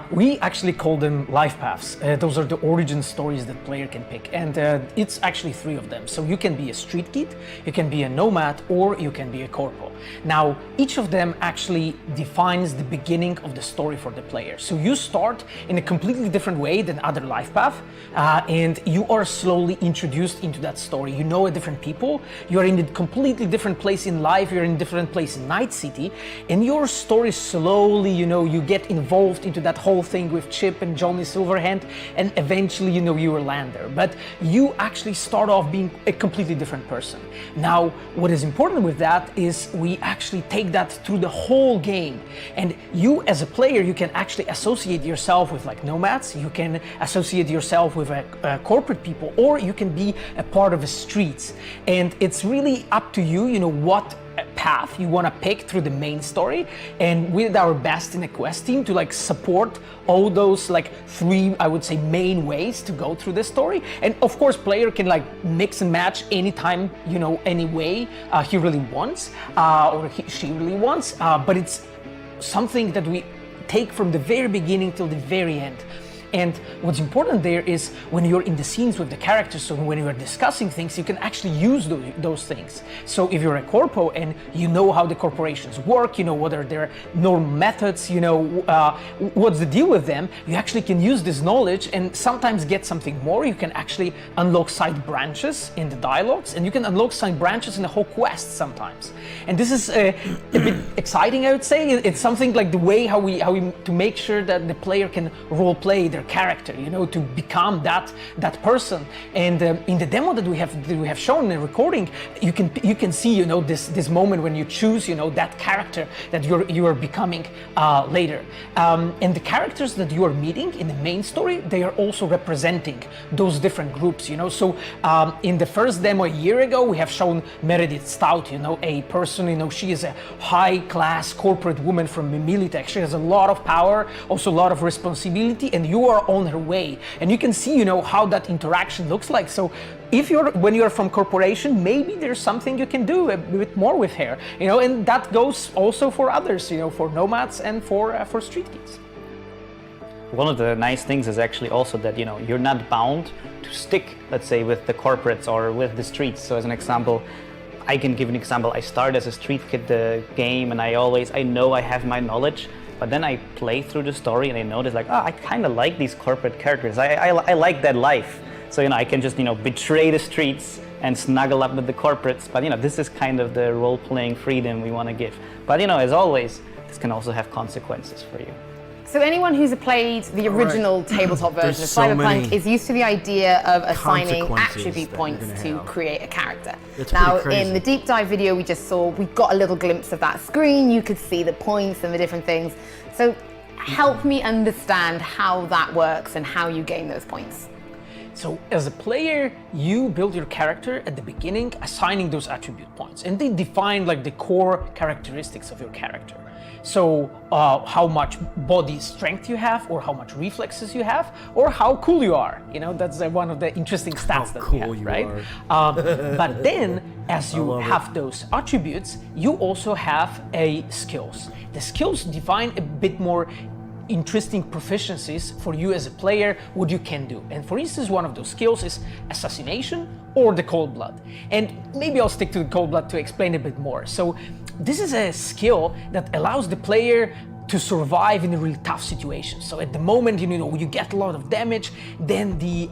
we actually call them life paths. Those are the origin stories that player can pick, and it's actually 3 of them. So you can be a street kid, you can be a nomad, or you can be a corporal. Now, each of them actually defines the beginning of the story for the player. So you start in a completely different way than other life path, and you are slowly introduced into that story. You know a different people, you're in a completely different place in life, you're in a different place in Night City, and your story slowly, you get involved into that whole thing with Chip and Johnny Silverhand, and eventually, you will land there. But you actually start off being a completely different person. Now, what is important with that is we actually take that through the whole game. And you as a player, you can actually associate yourself with like nomads, you can associate yourself with corporate people, or you can be a part of the streets. And it's really up to you, what path you want to pick through the main story, and we did our best in the quest team to like support all those like 3, I would say, main ways to go through the story. And of course player can like mix and match anytime, any way he really wants, or she really wants, but it's something that we take from the very beginning till the very end. And what's important there is when you're in the scenes with the characters, so when you're discussing things, you can actually use those things. So if you're a corpo and you know how the corporations work, what are their normal methods, what's the deal with them, you actually can use this knowledge and sometimes get something more. You can actually unlock side branches in the dialogues, and you can unlock side branches in the whole quest sometimes. And this is a bit exciting, I would say. It's something like the way how we to make sure that the player can role play their character, to become that person. And in the demo that we have shown in the recording, you can see, this moment when you choose, that character that you are becoming later. And the characters that you are meeting in the main story, they are also representing those different groups. So in the first demo a year ago, we have shown Meredith Stout, a person, she is a high-class corporate woman from Militech. She has a lot of power, also a lot of responsibility, and you are on her way. And you can see, how that interaction looks like. So when you're from corporation, maybe there's something you can do a bit more with her, and that goes also for others, for nomads and for street kids.
One of the nice things is actually also that, you're not bound to stick, let's say, with the corporates or with the streets. So as an example, I can give an example. I start as a street kid the game, and I know I have my knowledge, but then I play through the story and I notice like, I kind of like these corporate characters. I like that life. So, I can just, betray the streets and snuggle up with the corporates. But, this is kind of the role-playing freedom we want to give. But, as always, this can also have consequences for you.
So anyone who's played the original tabletop version of Cyberpunk is used to the idea of assigning attribute points to create a character. Now, in the deep dive video we just saw, we got a little glimpse of that screen. You could see the points and the different things. So help me understand how that works and how you gain those points.
So as a player, you build your character at the beginning, assigning those attribute points, and they define like the core characteristics of your character. So how much body strength you have, or how much reflexes you have, or how cool you are. That's one of the interesting stats that we have, right? But then, as you have those attributes, you also have skills. The skills define a bit more interesting proficiencies for you as a player, what you can do. And for instance, one of those skills is assassination or the cold blood. And maybe I'll stick to the cold blood to explain a bit more. So this is a skill that allows the player to survive in a really tough situation. So at the moment, you get a lot of damage, then the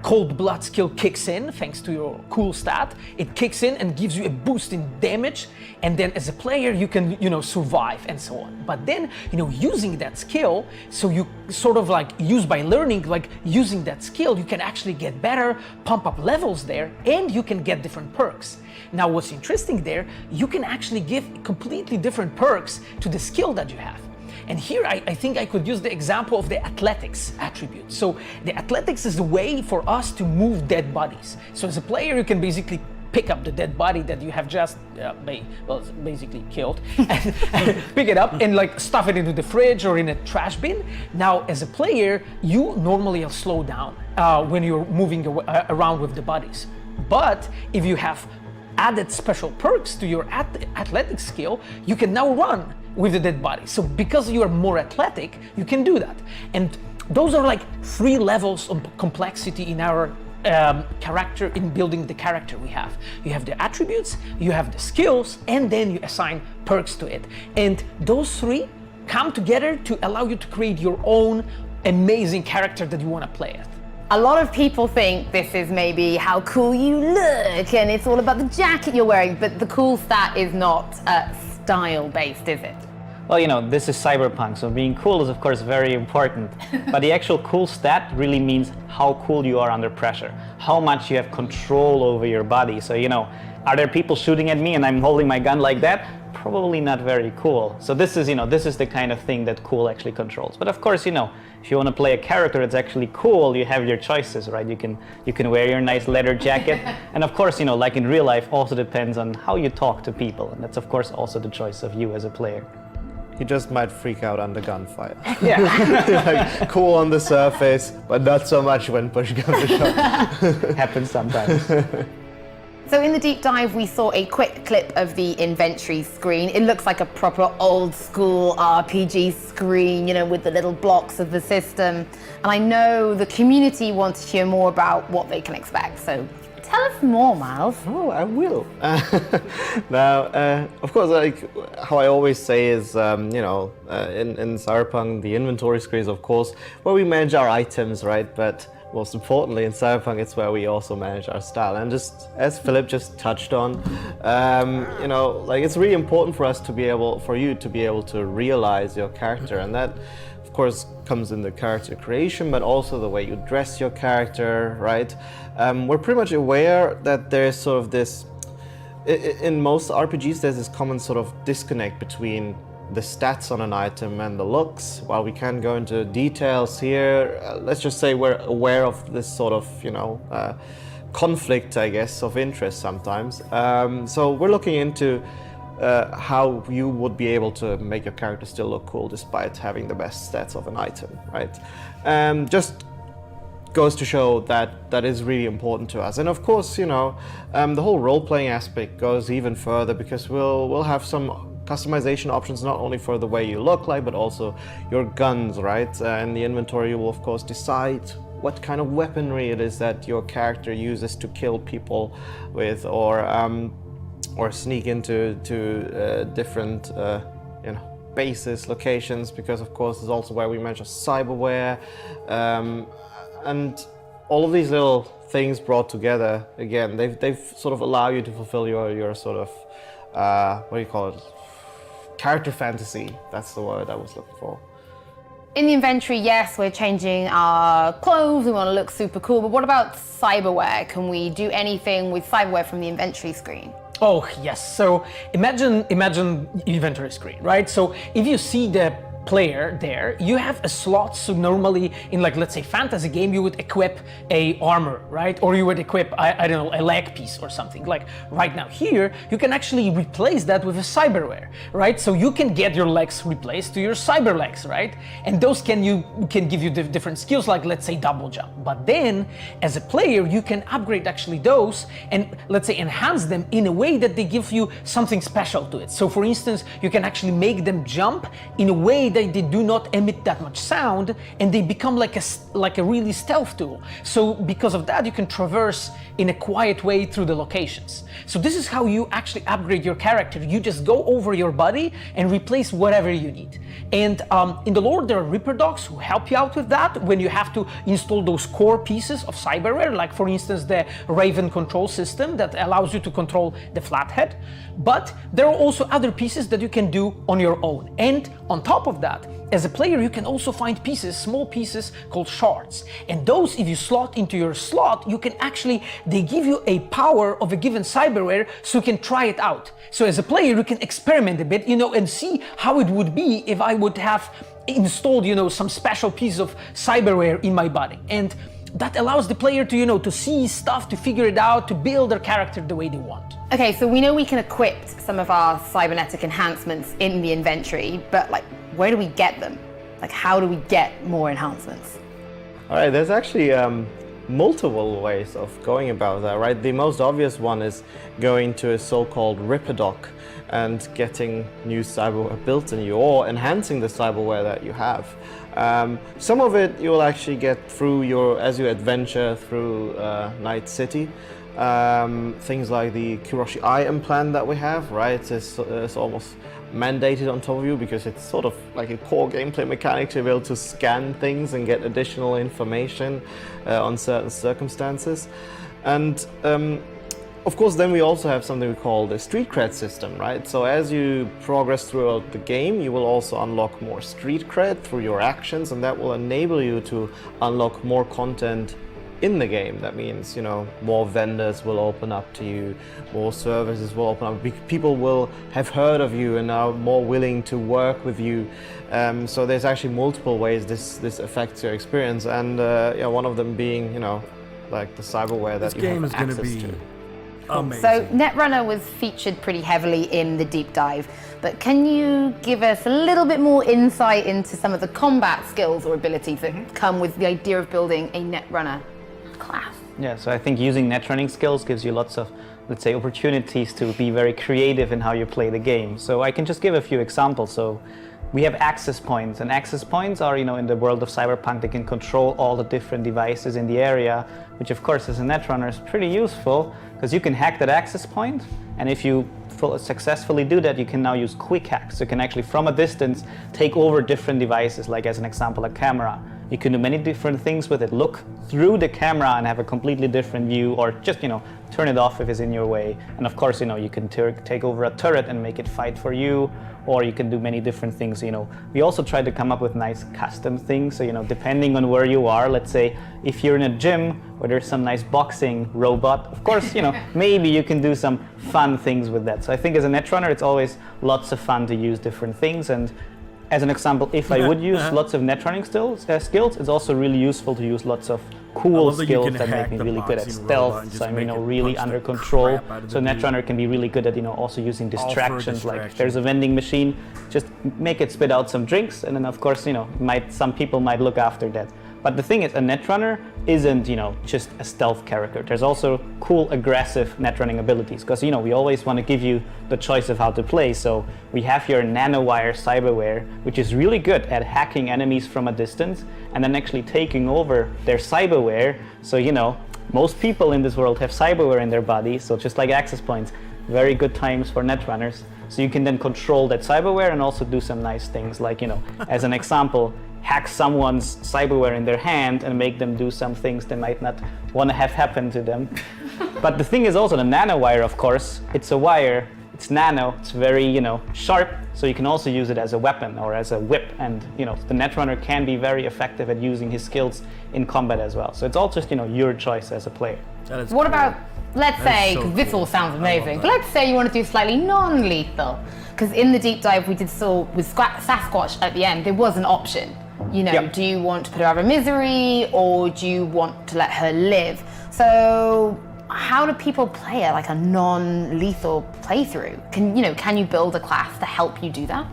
cold blood skill kicks in, thanks to your cool stat. It kicks in and gives you a boost in damage, and then as a player you can, survive and so on. But then, using that skill, so you sort of like use by learning, like using that skill, you can actually get better, pump up levels there, and you can get different perks. Now, what's interesting there, you can actually give completely different perks to the skill that you have. And here I think I could use the example of the athletics attribute. So the athletics is a way for us to move dead bodies. So as a player, you can basically pick up the dead body that you have just basically killed, and pick it up and like stuff it into the fridge or in a trash bin. Now, as a player, you normally slow down when you're moving around with the bodies. But if you have added special perks to your athletic skill, you can now run with the dead body. So because you are more athletic, you can do that. And those are like 3 levels of complexity in our character in building the character we have. You have the attributes, you have the skills, and then you assign perks to it. And those three come together to allow you to create your own amazing character that you want to play it.
A lot of people think this is maybe how cool you look and it's all about the jacket you're wearing, but the cool stat is not style-based, is it?
Well, you know, this is Cyberpunk, so being cool is of course very important. But the actual cool stat really means how cool you are under pressure, how much you have control over your body. So, you know, are there people shooting at me and I'm holding my gun like that? Probably not very cool. So this is, you know, this is the kind of thing that cool actually controls. But of course, you know, if you want to play a character that's actually cool, you have your choices, right? You can wear your nice leather jacket. And of course, you know, like in real life, also depends on how you talk to people. And that's of course also the choice of you as a player.
You just might freak out under gunfire.
Yeah.
Like, cool on the surface, but not so much when push comes to shove.
Happens sometimes.
So in the deep dive, we saw a quick clip of the inventory screen. It looks like a proper old school RPG screen, you know, with the little blocks of the system. And I know the community wants to hear more about what they can expect. So tell us more, Miles.
Oh, I will. Now, of course, like how I always say is, you know, in Cyberpunk, the inventory screen is, of course, where we manage our items, right? But most importantly, in Cyberpunk, it's where we also manage our style. And just as Philip just touched on, you know, like it's really important for us to be able, for you to be able to realize your character, and that, of course, comes in the character creation, but also the way you dress your character, right? We're pretty much aware that there's sort of this, in most RPGs, there's this common sort of disconnect between the stats on an item and the looks. While we can go into details here, let's just say we're aware of this sort of, you know, conflict, I guess, of interest sometimes. So we're looking into how you would be able to make your character still look cool despite having the best stats of an item, right? Just goes to show that that is really important to us. And of course, you know, the whole role-playing aspect goes even further, because we'll have some customization options, not only for the way you look like, but also your guns, right? In the inventory, you will of course decide what kind of weaponry it is that your character uses to kill people with, or sneak into different, you know, bases, locations, because of course it's also where we mention cyberware, and all of these little things brought together, again, they've sort of allow you to fulfill your sort of, what do you call it? Character fantasy, that's the word I was looking for.
In the inventory, yes, we're changing our clothes, we want to look super cool, but what about cyberware? Can we do anything with cyberware from the inventory screen?
Oh, yes. So imagine inventory screen, right? So if you see the player there, you have a slot. So normally in, like, let's say fantasy game, you would equip a armor, right? Or you would equip, I don't know, a leg piece or something. Like right now here, you can actually replace that with a cyberware, right? So you can get your legs replaced to your cyber legs, right? And those can give you different skills, like let's say double jump. But then as a player, you can upgrade actually those and let's say enhance them in a way that they give you something special to it. So for instance, you can actually make them jump in a way they do not emit that much sound, and they become like a really stealth tool. So because of that, you can traverse in a quiet way through the locations. So this is how you actually upgrade your character. You just go over your body and replace whatever you need. And in the lore, there are Reaper dogs who help you out with that when you have to install those core pieces of cyberware, like for instance the Raven control system that allows you to control the flathead. But there are also other pieces that you can do on your own. And on top of that, as a player, you can also find pieces, small pieces called shards. And those, if you slot into your slot, you can actually, they give you a power of a given cyberware, so you can try it out. So as a player, you can experiment a bit, you know, and see how it would be if I would have installed, you know, some special piece of cyberware in my body. And that allows the player to, you know, to see stuff, to figure it out, to build their character the way they want.
Okay, so we know we can equip some of our cybernetic enhancements in the inventory, but like, where do we get them? Like, how do we get more enhancements?
All right, there's actually multiple ways of going about that, right? The most obvious one is going to a so-called Ripper dock and getting new cyberware built in you, or enhancing the cyberware that you have. Some of it you will actually get through as you adventure through Night City. Things like the Kuroshi Eye implant that we have, right? It's almost mandated on top of you because it's sort of like a core gameplay mechanic to be able to scan things and get additional information on certain circumstances. And of course, then we also have something we call the street cred system, right? So as you progress throughout the game, you will also unlock more street cred through your actions, and that will enable you to unlock more content in the game. That means, you know, more vendors will open up to you, more services will open up, people will have heard of you and are more willing to work with you. So there's actually multiple ways this affects your experience, and one of them being, you know, like the cyberware that you have access to.
Amazing.
So Netrunner was featured pretty heavily in the deep dive, but can you give us a little bit more insight into some of the combat skills or abilities that come with the idea of building a Netrunner class?
Yeah, so I think using net running skills gives you lots of, let's say, opportunities to be very creative in how you play the game. So I can just give a few examples. So we have access points, and access points are, you know, in the world of Cyberpunk, they can control all the different devices in the area, which of course as a netrunner is pretty useful because you can hack that access point, and if you successfully do that, you can now use quick hacks. You can actually from a distance take over different devices, like as an example a camera. You can do many different things with it. Look through the camera and have a completely different view, or just, you know, turn it off if it's in your way. And of course, you know, you can take over a turret and make it fight for you, or you can do many different things. You know, we also try to come up with nice custom things. So, you know, depending on where you are, let's say if you're in a gym where there's some nice boxing robot, of course, you know, maybe you can do some fun things with that. So I think as a netrunner, it's always lots of fun to use different things. And as an example, if I would use lots of netrunning skills, it's also really useful to use lots of cool skills that make me really good at stealth, so I'm, you know, really under control. So netrunner can be really good at, you know, also using distractions, like if there's a vending machine, just make it spit out some drinks, and then of course, you know, some people might look after that. But the thing is, a netrunner isn't, you know, just a stealth character. There's also cool, aggressive netrunning abilities, because, you know, we always want to give you the choice of how to play. So we have your nanowire cyberware, which is really good at hacking enemies from a distance and then actually taking over their cyberware. So, you know, most people in this world have cyberware in their body, so just like access points, very good times for netrunners. So you can then control that cyberware and also do some nice things, like, you know, as an example, hack someone's cyberware in their hand and make them do some things they might not want to have happen to them. But the thing is also the nanowire, of course, it's a wire, it's nano, it's very, you know, sharp, so you can also use it as a weapon or as a whip, and, you know, the netrunner can be very effective at using his skills in combat as well. So it's all just, you know, your choice as a player.
What about, let's say, because this all sounds amazing, but let's say you want to do slightly non-lethal, because in the deep dive we saw with Sasquatch at the end, there was an option. You know, do you want to put her out of misery, or do you want to let her live? So how do people play it, like a non-lethal playthrough? Can you build a class to help you do that?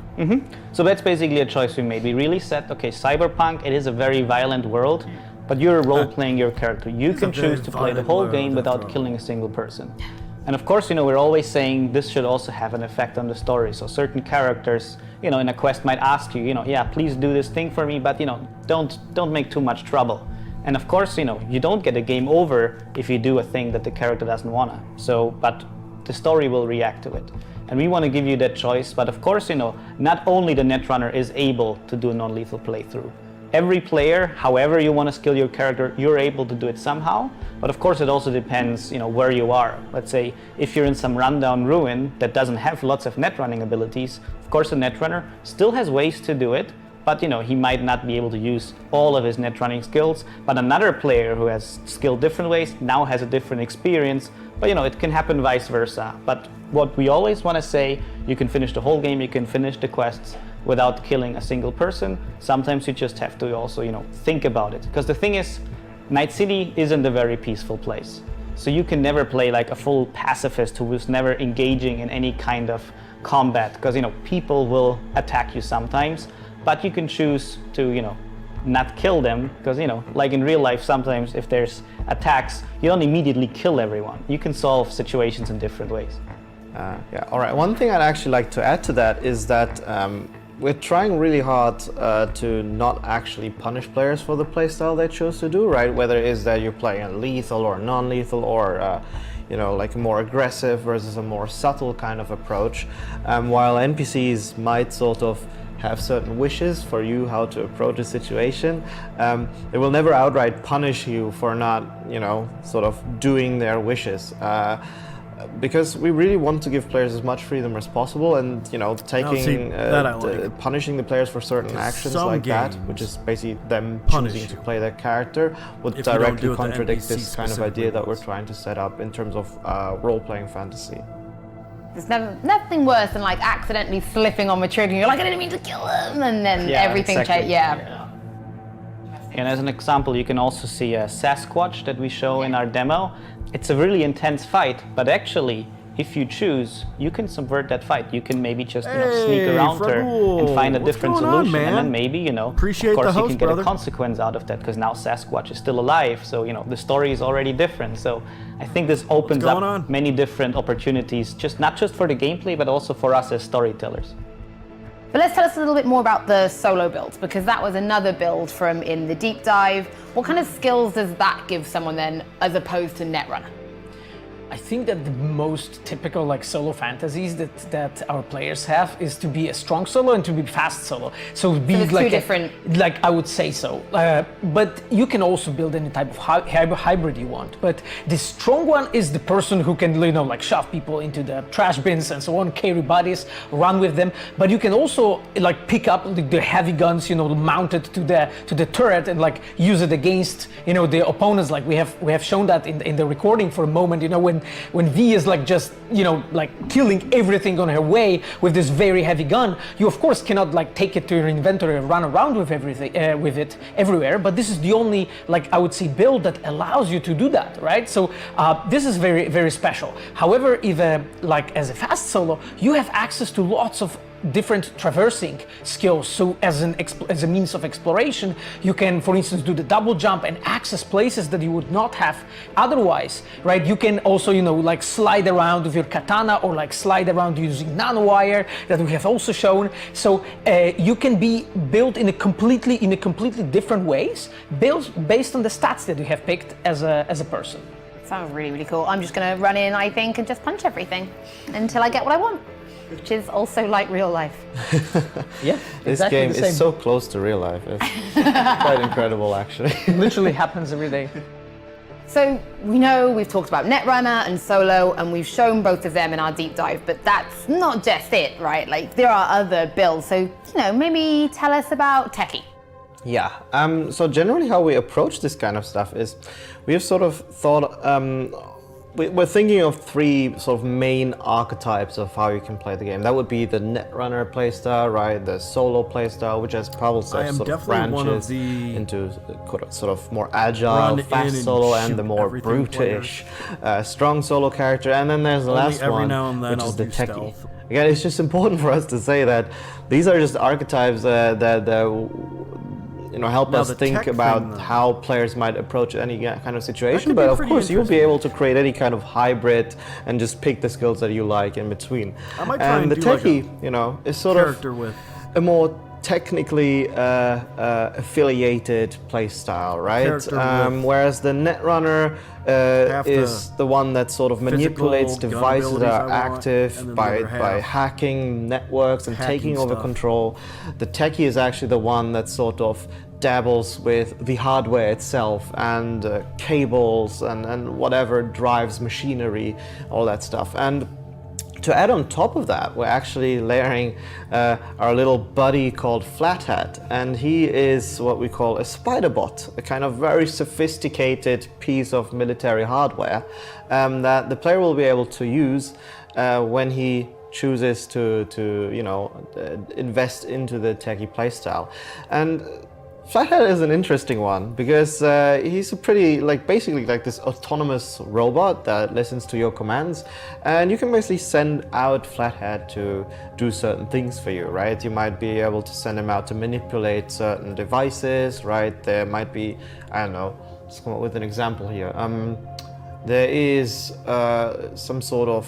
So that's basically a choice we made. We really said, okay, Cyberpunk, it is a very violent world, but you're role-playing your character. You can choose to play the whole game without killing a single person. And of course, you know, we're always saying this should also have an effect on the story. So certain characters, you know, in a quest might ask you, you know, yeah, please do this thing for me, but, you know, don't make too much trouble. And of course, you know, you don't get a game over if you do a thing that the character doesn't wanna. So, but the story will react to it. And we want to give you that choice. But of course, you know, not only the netrunner is able to do a non-lethal playthrough. Every player, however you want to skill your character, you're able to do it somehow. But of course, it also depends, you know, where you are. Let's say if you're in some rundown ruin that doesn't have lots of netrunning abilities, of course, a netrunner still has ways to do it. But, you know, he might not be able to use all of his netrunning skills. But another player who has skilled different ways now has a different experience. But, you know, it can happen vice versa. But what we always want to say, you can finish the whole game, you can finish the quests without killing a single person. Sometimes you just have to also, you know, think about it. Because the thing is, Night City isn't a very peaceful place. So you can never play like a full pacifist who is never engaging in any kind of combat. Because, you know, people will attack you sometimes. But you can choose to, you know, not kill them, because like in real life, sometimes if there's attacks, you don't immediately kill everyone. You can solve situations in different ways.
Yeah, all right. One thing I'd actually like to add to that is that we're trying really hard to not actually punish players for the playstyle they choose to do, right? Whether it is that you're playing a lethal or non-lethal, or like a more aggressive versus a more subtle kind of approach. While NPCs might sort of have certain wishes for you how to approach a situation, they will never outright punish you for not, sort of doing their wishes. Because we really want to give players as much freedom as possible, and taking punishing the players for certain actions like that, which is basically them choosing to play their character, would directly contradict this kind of idea that we're trying to set up in terms of role-playing fantasy.
There's nothing worse than like accidentally slipping on the trigger. You're like, I didn't mean to kill him, and then everything changes.
And as an example, you can also see a Sasquatch that we show in our demo. It's a really intense fight, but actually, if you choose, you can subvert that fight. You can maybe just sneak around her and find a different solution, and then maybe of course you can get a consequence out of that, because now Sasquatch is still alive. So the story is already different. So I think this opens up many different opportunities, not just for the gameplay, but also for us as storytellers.
But let's tell us a little bit more about the solo build, because that was another build from in the deep dive. What kind of skills does that give someone then, as opposed to Netrunner?
I think that the most typical solo fantasies that our players have is to be a strong solo and to be fast solo. So be
two different.
I would say so. But you can also build any type of hybrid you want. But the strong one is the person who can shove people into the trash bins and so on, carry bodies, run with them. But you can also pick up the heavy guns, mounted to the turret, and use it against the opponents. We have shown that in the recording for a moment. When V is just killing everything on her way with this very heavy gun, you of course cannot take it to your inventory and run around with everything with it everywhere. But this is the only I would say build that allows you to do that, right? So this is very, very special. However, if as a fast solo, you have access to lots of different traversing skills. So as a means of exploration, you can, for instance, do the double jump and access places that you would not have otherwise, right? You can also, slide around with your katana, or slide around using nanowire that we have also shown. So you can be built in a completely different ways, built based on the stats that you have picked as a person.
Sounds really, really cool. I'm just gonna run in, I think, and just punch everything until I get what I want, which is also like real life.
Yeah,
this
exactly
game is so close to real life. It's quite incredible, actually.
It literally happens every day.
So we know we've talked about Netrunner and Solo, and we've shown both of them in our deep dive, but that's not just it, right? There are other builds. So, maybe tell us about Techie.
Yeah, so generally how we approach this kind of stuff is we have sort of thought, we're thinking of three sort of main archetypes of how you can play the game. That would be the Netrunner playstyle, right? The solo playstyle, which has probably sort of branches into sort of more agile, fast solo, and the more brutish, strong solo character. And then there's the last one, which is the Techie. Again, it's just important for us to say that these are just archetypes that help us think about how players might approach any kind of situation. But of course, you'll be able to create any kind of hybrid and just pick the skills that you like in between. And the Techie, is sort of a more technically affiliated playstyle, right? Whereas the Netrunner is the one that sort of manipulates devices that are active by hacking networks and taking over control. The Techie is actually the one that sort of dabbles with the hardware itself and cables and whatever drives machinery, all that stuff. And to add on top of that, we're actually layering our little buddy called Flathead, and he is what we call a spider bot, a kind of very sophisticated piece of military hardware that the player will be able to use when he chooses to invest into the Techie playstyle. And Flathead is an interesting one because he's a pretty, basically this autonomous robot that listens to your commands, and you can basically send out Flathead to do certain things for you, right? You might be able to send him out to manipulate certain devices, right? There might be, I don't know, let's come up with an example here. There is some sort of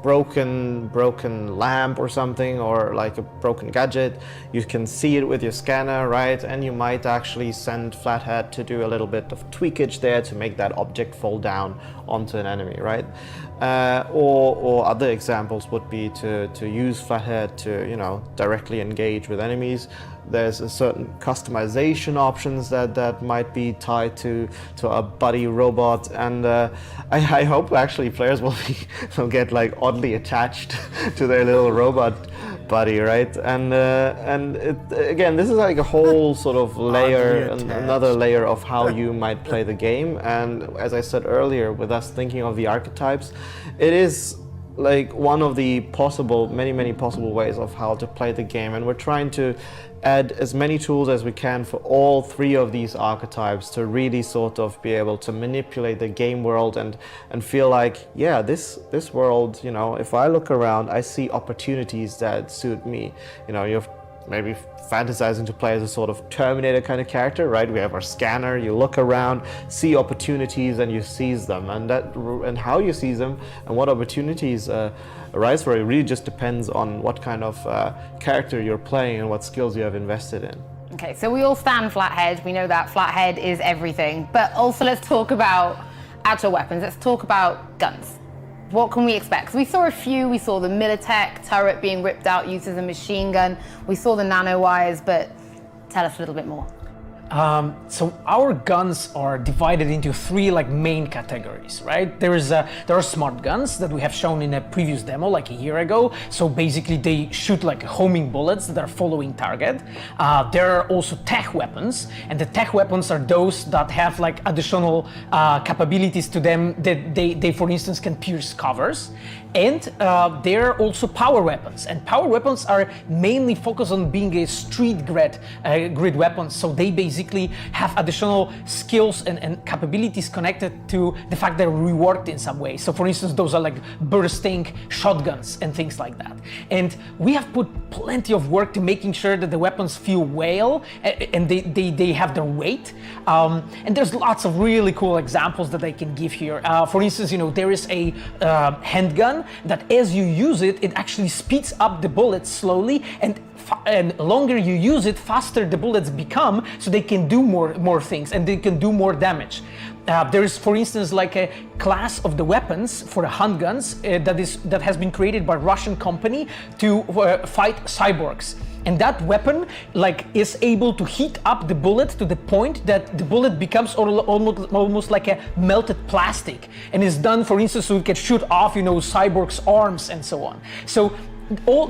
broken lamp or something, or like a broken gadget. You can see it with your scanner, right? And you might actually send Flathead to do a little bit of tweakage there to make that object fall down onto an enemy, right? Or other examples would be to use Flathead to, you know, directly engage with enemies. There's a certain customization options that might be tied to a buddy robot, and I hope actually players will get like oddly attached to their little robot buddy, right? And again, this is like a whole sort of layer, another layer of how you might play the game. And as I said earlier, with us thinking of the archetypes, it is like one of the many possible ways of how to play the game, and we're trying to add as many tools as we can for all three of these archetypes to really sort of be able to manipulate the game world and feel like, yeah, this world, you know, if I look around, I see opportunities that suit me. You know, you're maybe fantasizing to play as a sort of Terminator kind of character, right? We have our scanner, you look around, see opportunities, and you seize them, and how you seize them and what opportunities arise for it really just depends on what kind of character you're playing and what skills you have invested in.
Okay, so we all stand Flathead. We know that Flathead is everything, but also let's talk about actual weapons. Let's talk about guns. What can we expect? 'Cause we saw a few. We saw the Militech turret being ripped out used as a machine gun. We saw the nanowires, but tell us a little bit more.
So our guns are divided into three main categories, right? There are smart guns that we have shown in a previous demo like a year ago. So basically they shoot like homing bullets that are following target. There are also tech weapons, and the tech weapons are those that have like additional capabilities to them that they for instance can pierce covers. And there are also power weapons, and power weapons are mainly focused on being a street grid weapons. So they basically have additional skills and capabilities connected to the fact they're reworked in some way. So for instance, those are like bursting shotguns and things like that. And we have put plenty of work to making sure that the weapons feel well and they have their weight. And there's lots of really cool examples that I can give here. For instance, you know, there is a handgun that as you use it, it actually speeds up the bullets slowly, and longer you use it, faster the bullets become, so they can do more things and they can do more damage. There is, for instance, like a class of the weapons for the handguns that has been created by a Russian company to fight cyborgs. And that weapon is able to heat up the bullet to the point that the bullet becomes almost like a melted plastic, and is done, for instance, so it can shoot off, you know, cyborgs' arms and so on. So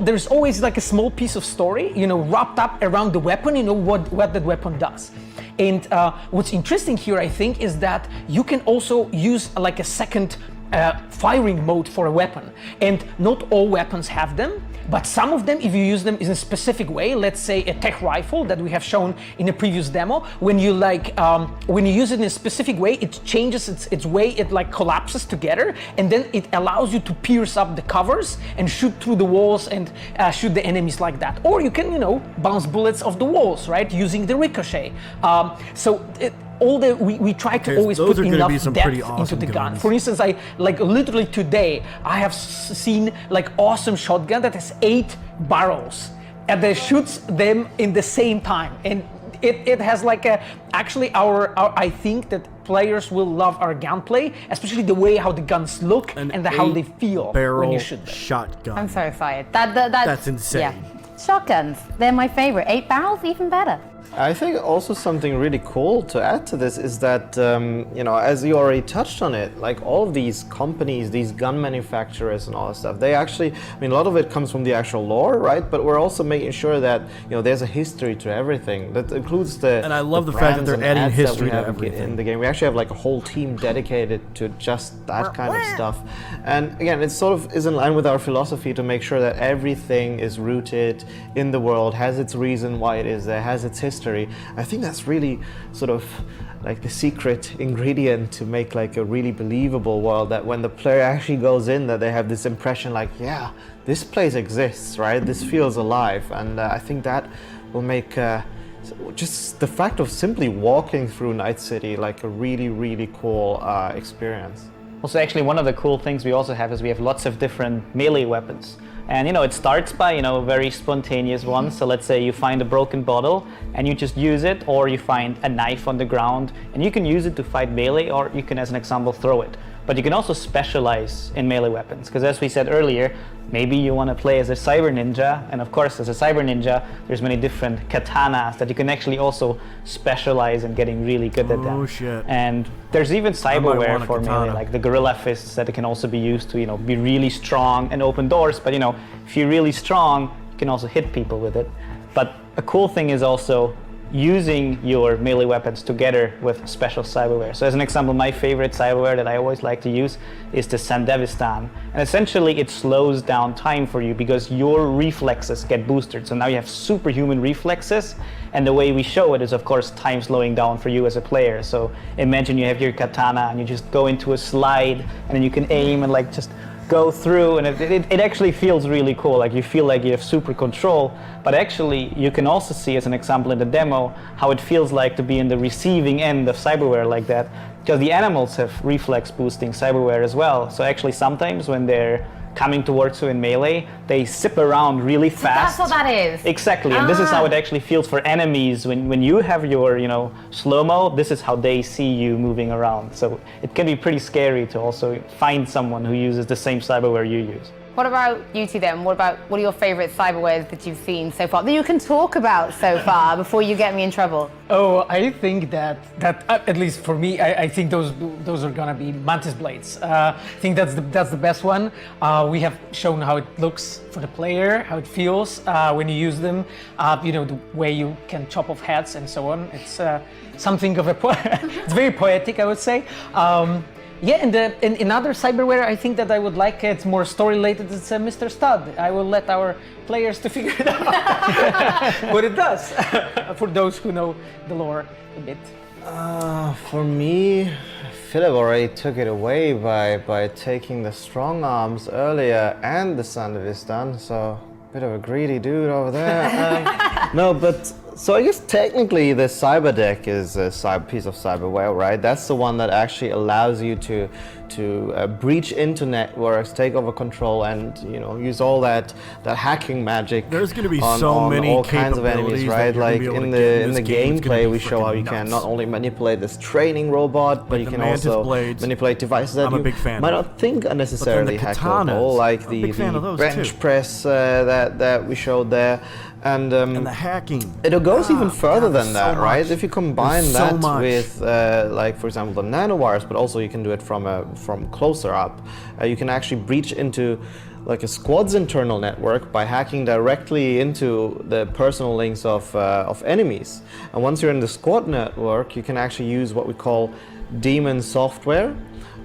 there's always like a small piece of story, you know, wrapped up around the weapon, you know, what that weapon does. And what's interesting here, I think, is that you can also use like a second firing mode for a weapon, and not all weapons have them, but some of them, if you use them in a specific way, let's say a tech rifle that we have shown in a previous demo, when you use it in a specific way, it changes its way, it like collapses together, and then it allows you to pierce up the covers and shoot through the walls and shoot the enemies like that. Or you can, you know, bounce bullets off the walls, right, using the ricochet. We try to always put enough depth into the gun. For instance, I literally today I have seen like awesome shotgun that has 8 barrels, and they shoots them in the same time, and it has like actually I think that players will love our gunplay, especially the way how the guns look and how they feel when you shoot them.
Shotgun.
I'm so excited. That's
insane.
Yeah. Shotguns, they're my favorite. 8 barrels, even better.
I think also something really cool to add to this is that, you know, as you already touched on it, like all of these companies, these gun manufacturers and all that stuff, they actually, I mean, a lot of it comes from the actual lore, right? But we're also making sure that, you know, there's a history to everything. That includes the
And I love the fact that they're adding history to
that we have
everything.
in the game. We actually have like a whole team dedicated to just that kind of stuff. And again, it sort of is in line with our philosophy to make sure that everything is rooted in the world, has its reason why it is there, has its history. I think that's really sort of like the secret ingredient to make like a really believable world, that when the player actually goes in, that they have this impression like, yeah, this place exists, right? This feels alive. And I think that will make just the fact of simply walking through Night City like a really, really cool experience.
Also, actually, one of the cool things we also have is we have lots of different melee weapons. And you know, it starts by, you know, very spontaneous ones. So let's say you find a broken bottle and you just use it, or you find a knife on the ground and you can use it to fight melee, or you can, as an example, throw it. But you can also specialize in melee weapons, because as we said earlier, maybe you want to play as a cyber ninja, and of course as a cyber ninja there's many different katanas that you can actually also specialize in getting really good at them.
Oh shit.
And there's even cyberware for melee,
katana.
like the gorilla fists that can also be used to, you know, be really strong and open doors. But you know, if you're really strong, you can also hit people with it. But a cool thing is also using your melee weapons together with special cyberware. So as an example, my favorite cyberware that I always like to use is the Sandevistan. And essentially it slows down time for you because your reflexes get boosted. So now you have superhuman reflexes, and the way we show it is of course time slowing down for you as a player. So imagine you have your katana and you just go into a slide and then you can aim and like just go through, and it actually feels really cool. Like you feel like you have super control, but actually you can also see, as an example in the demo, how it feels like to be in the receiving end of cyberware like that, because the animals have reflex boosting cyberware as well. So actually sometimes when they're coming towards you in melee, they zip around really fast.
That's what that is.
Exactly, and this is how it actually feels for enemies. When you have your, you know, slow-mo, this is how they see you moving around. So it can be pretty scary to also find someone who uses the same cyberware you use.
What about you two then? What are your favourite cyberwares that you've seen so far, that you can talk about so far before you get me in trouble?
Oh, I think that at least for me, I think those are gonna be mantis blades. I think that's the best one. We have shown how it looks for the player, how it feels when you use them. You know, the way you can chop off heads and so on. It's something of a it's very poetic, I would say. Yeah, in other cyberware, I think that I would like it's more story related. It's Mr. Stud. I will let our players to figure it out what it does for those who know the lore a bit.
For me, Philip already took it away by taking the strong arms earlier and the Sandevistan, so bit of a greedy dude over there. No, but so I guess technically the cyber deck is a piece of cyberware, right? That's the one that actually allows you to breach into networks, take over control, and you know, use all that hacking magic.
There's going to be
on
so many
all kinds of enemies, right? Like in the gameplay, we show how you can not only manipulate this training robot, but you can also manipulate devices that you might not think are necessarily hackable, like the bench press that we showed there. And
the hacking.
It goes even further than that, right? If you combine that with, like for example, the nanowires, but also you can do it from closer up. You can actually breach into like a squad's internal network by hacking directly into the personal links of enemies. And once you're in the squad network, you can actually use what we call daemon software,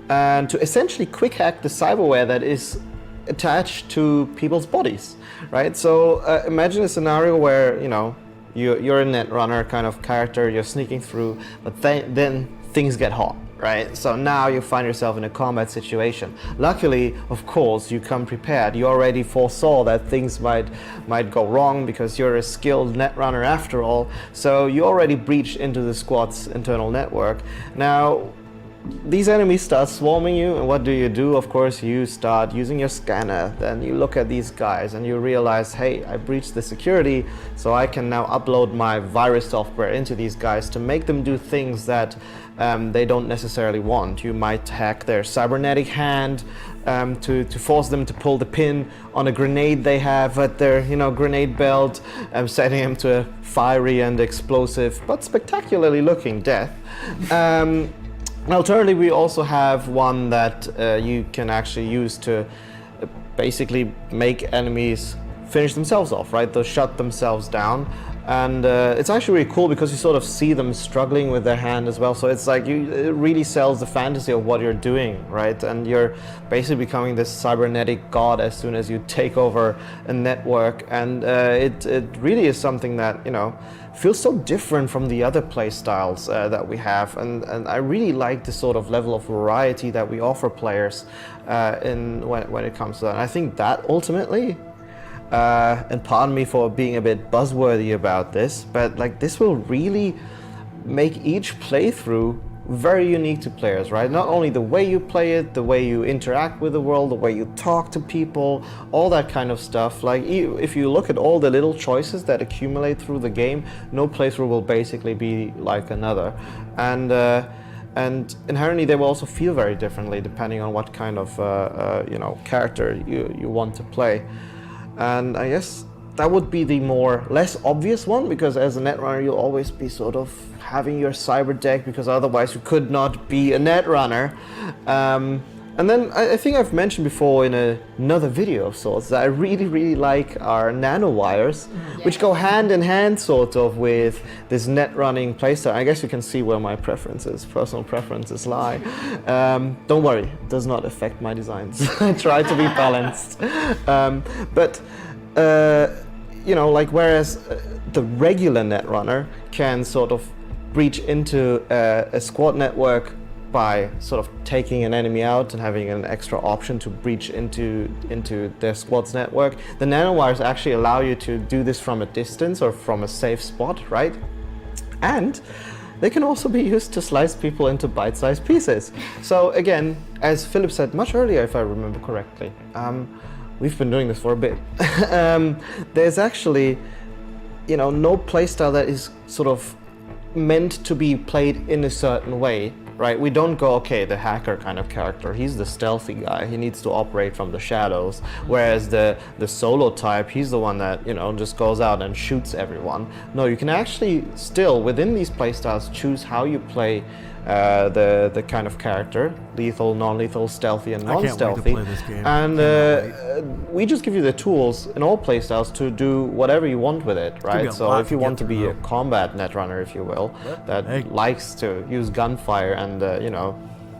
and to essentially quick hack the cyberware that is attached to people's bodies, right? So imagine a scenario where, you know, you're a netrunner kind of character, you're sneaking through, but then things get hot, right? So now you find yourself in a combat situation. Luckily, of course, you come prepared. You already foresaw that things might go wrong because you're a skilled netrunner after all. So you already breached into the squad's internal network. Now, these enemies start swarming you, and what do? Of course, you start using your scanner. Then you look at these guys and you realize, hey, I breached the security, so I can now upload my virus software into these guys to make them do things that they don't necessarily want. You might hack their cybernetic hand, to force them to pull the pin on a grenade they have at their grenade belt, setting them to a fiery and explosive but spectacularly looking death. And alternatively, we also have one that you can actually use to basically make enemies finish themselves off, right? They'll shut themselves down. And it's actually really cool because you sort of see them struggling with their hand as well. So it's like it really sells the fantasy of what you're doing, right? And you're basically becoming this cybernetic god as soon as you take over a network. And it really is something that, feels so different from the other play styles that we have. And I really like the sort of level of variety that we offer players when it comes to that. And I think that ultimately, and pardon me for being a bit buzzworthy about this, but like this will really make each playthrough very unique to players, right? Not only the way you play it, the way you interact with the world, the way you talk to people, all that kind of stuff. Like if you look at all the little choices that accumulate through the game, no playthrough will basically be like another. And inherently they will also feel very differently depending on what kind of character you want to play. And I guess that would be the less obvious one, because as a netrunner you'll always be sort of having your cyber deck, because otherwise you could not be a netrunner. And then I think I've mentioned before in another video of sorts that I really like our nanowires, which go hand in hand sort of with this net running playstyle. I guess you can see where my personal preferences lie. Don't worry, it does not affect my designs. I try to be balanced. Whereas the regular netrunner can sort of breach into a squad network by sort of taking an enemy out and having an extra option to breach into their squad's network. The nanowires actually allow you to do this from a distance or from a safe spot, right? And they can also be used to slice people into bite-sized pieces. So again, as Philip said much earlier, if I remember correctly, we've been doing this for a bit. There's actually, no playstyle that is sort of meant to be played in a certain way, right? We don't go, okay, the hacker kind of character, he's the stealthy guy, he needs to operate from the shadows, whereas the solo type, he's the one that, just goes out and shoots everyone. No, you can actually still, within these playstyles, choose how you play the kind of character, lethal, non-lethal, stealthy, and non-stealthy. And we just give you the tools in all playstyles to do whatever you want with it, right? So if you want to be a combat netrunner, if you will, that likes to use gunfire and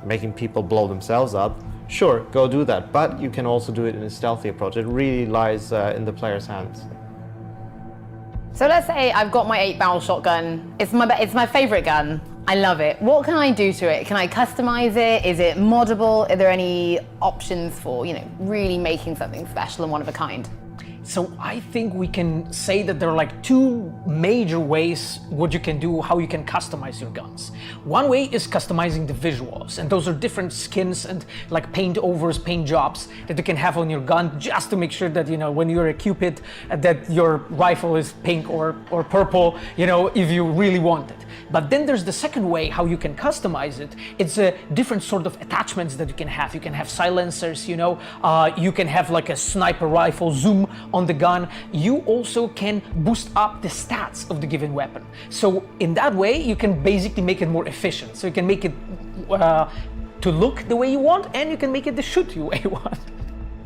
making people blow themselves up, sure, go do that. But you can also do it in a stealthy approach. It really lies in the player's hands.
So let's say I've got my 8-barrel shotgun. It's my favorite gun. I love it. What can I do to it? Can I customize it? Is it moddable? Are there any options for, really making something special and one of a kind?
So I think we can say that there are like two major ways what you can do, how you can customize your guns. One way is customizing the visuals, and those are different skins and like paint overs, paint jobs that you can have on your gun just to make sure that, when you're a Cupid, that your rifle is pink or purple, if you really want it. But then there's the second way, how you can customize it. It's a different sort of attachments that you can have. You can have silencers, you can have like a sniper rifle zoom on the gun. You also can boost up the stats of the given weapon. So in that way, you can basically make it more efficient. So you can make it to look the way you want, and you can make it to shoot the way you want.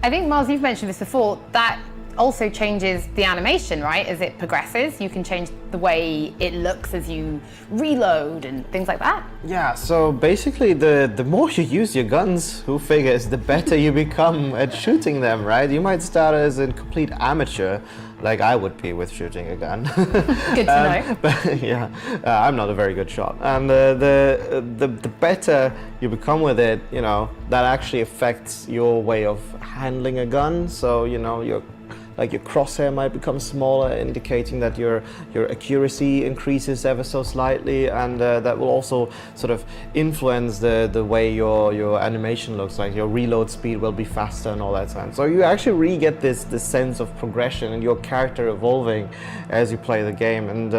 I think, Miles, you've mentioned this before, that also changes the animation, right? As it progresses, you can change the way it looks as you reload and things like that.
Yeah, so basically the more you use your guns, who figures, the better you become at shooting them, right? You might start as a complete amateur, like I would be with shooting a gun.
Good to know.
But yeah, I'm not a very good shot. And the better you become with it, that actually affects your way of handling a gun. So, your crosshair might become smaller, indicating that your accuracy increases ever so slightly, and that will also sort of influence the way your animation looks like. Your reload speed will be faster and all that stuff. So you actually really get this sense of progression and your character evolving as you play the game. And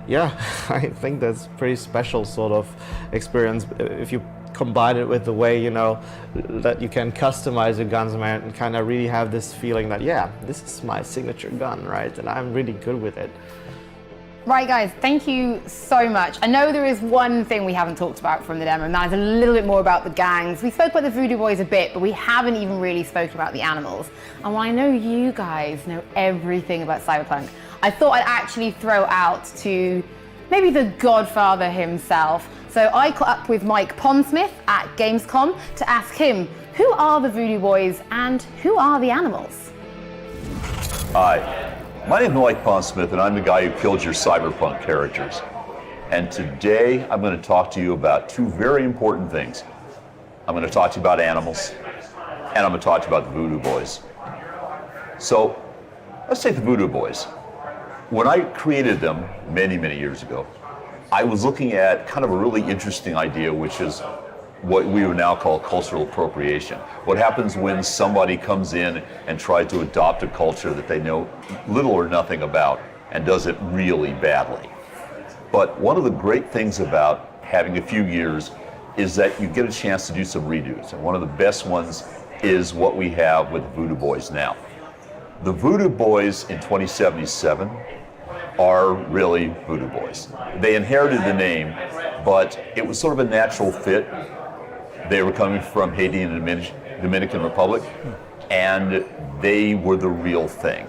yeah, I think that's a pretty special sort of experience. If you combine it with the way, you know, that you can customize your guns, man, and kind of really have this feeling that, yeah, this is my signature gun, right? And I'm really good with it.
Right, guys, thank you so much. I know there is one thing we haven't talked about from the demo, and that is a little bit more about the gangs. We spoke about the Voodoo Boys a bit, but we haven't even really spoken about the animals. And while I know you guys know everything about Cyberpunk, I thought I'd actually throw out to maybe the Godfather himself. So I caught up with Mike Pondsmith at Gamescom to ask him, who are the Voodoo Boys and who are the animals?
Hi. My name is Mike Pondsmith, and I'm the guy who killed your Cyberpunk characters. And today, I'm going to talk to you about two very important things. I'm going to talk to you about animals, and I'm going to talk to you about the Voodoo Boys. So, let's take the Voodoo Boys. When I created them many, many years ago, I was looking at kind of a really interesting idea, which is what we would now call cultural appropriation. What happens when somebody comes in and tries to adopt a culture that they know little or nothing about and does it really badly. But one of the great things about having a few years is that you get a chance to do some redos. And one of the best ones is what we have with Voodoo Boys now. The Voodoo Boys in 2077 are really Voodoo Boys. They inherited the name, but it was sort of a natural fit. They were coming from Haiti and the Dominican Republic, and they were the real thing.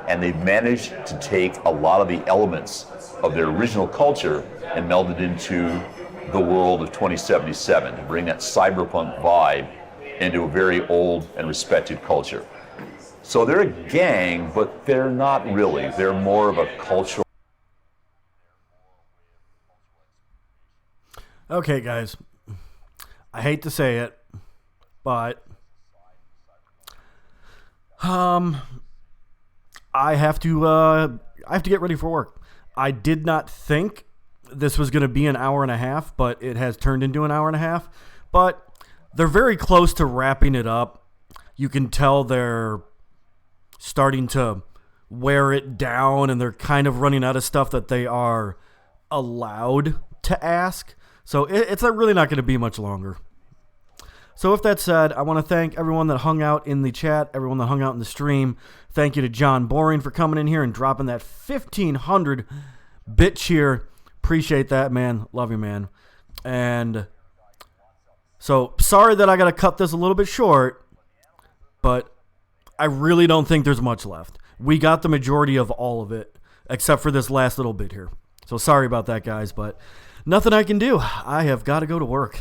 And they've managed to take a lot of the elements of their original culture and meld it into the world of 2077 to bring that cyberpunk vibe into a very old and respected culture. So they're a gang, but they're not really. They're more of a cultural.
Okay, guys. I hate to say it, but I have to get ready for work. I did not think this was going to be an hour and a half, but it has turned into an hour and a half. But they're very close to wrapping it up. You can tell they're starting to wear it down, and they're kind of running out of stuff that they are allowed to ask. So it's really not going to be much longer. So with that said, I want to thank everyone that hung out in the chat, everyone that hung out in the stream. Thank you to John Boring for coming in here and dropping that 1,500 bit cheer. Appreciate that, man. Love you, man. And so sorry that I got to cut this a little bit short, but I really don't think there's much left. We got the majority of all of it, except for this last little bit here. So sorry about that, guys, but nothing I can do. I have got to go to work.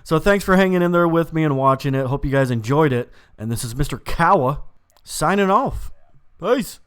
So thanks for hanging in there with me and watching it. Hope you guys enjoyed it. And this is Mr. Kawa signing off. Peace.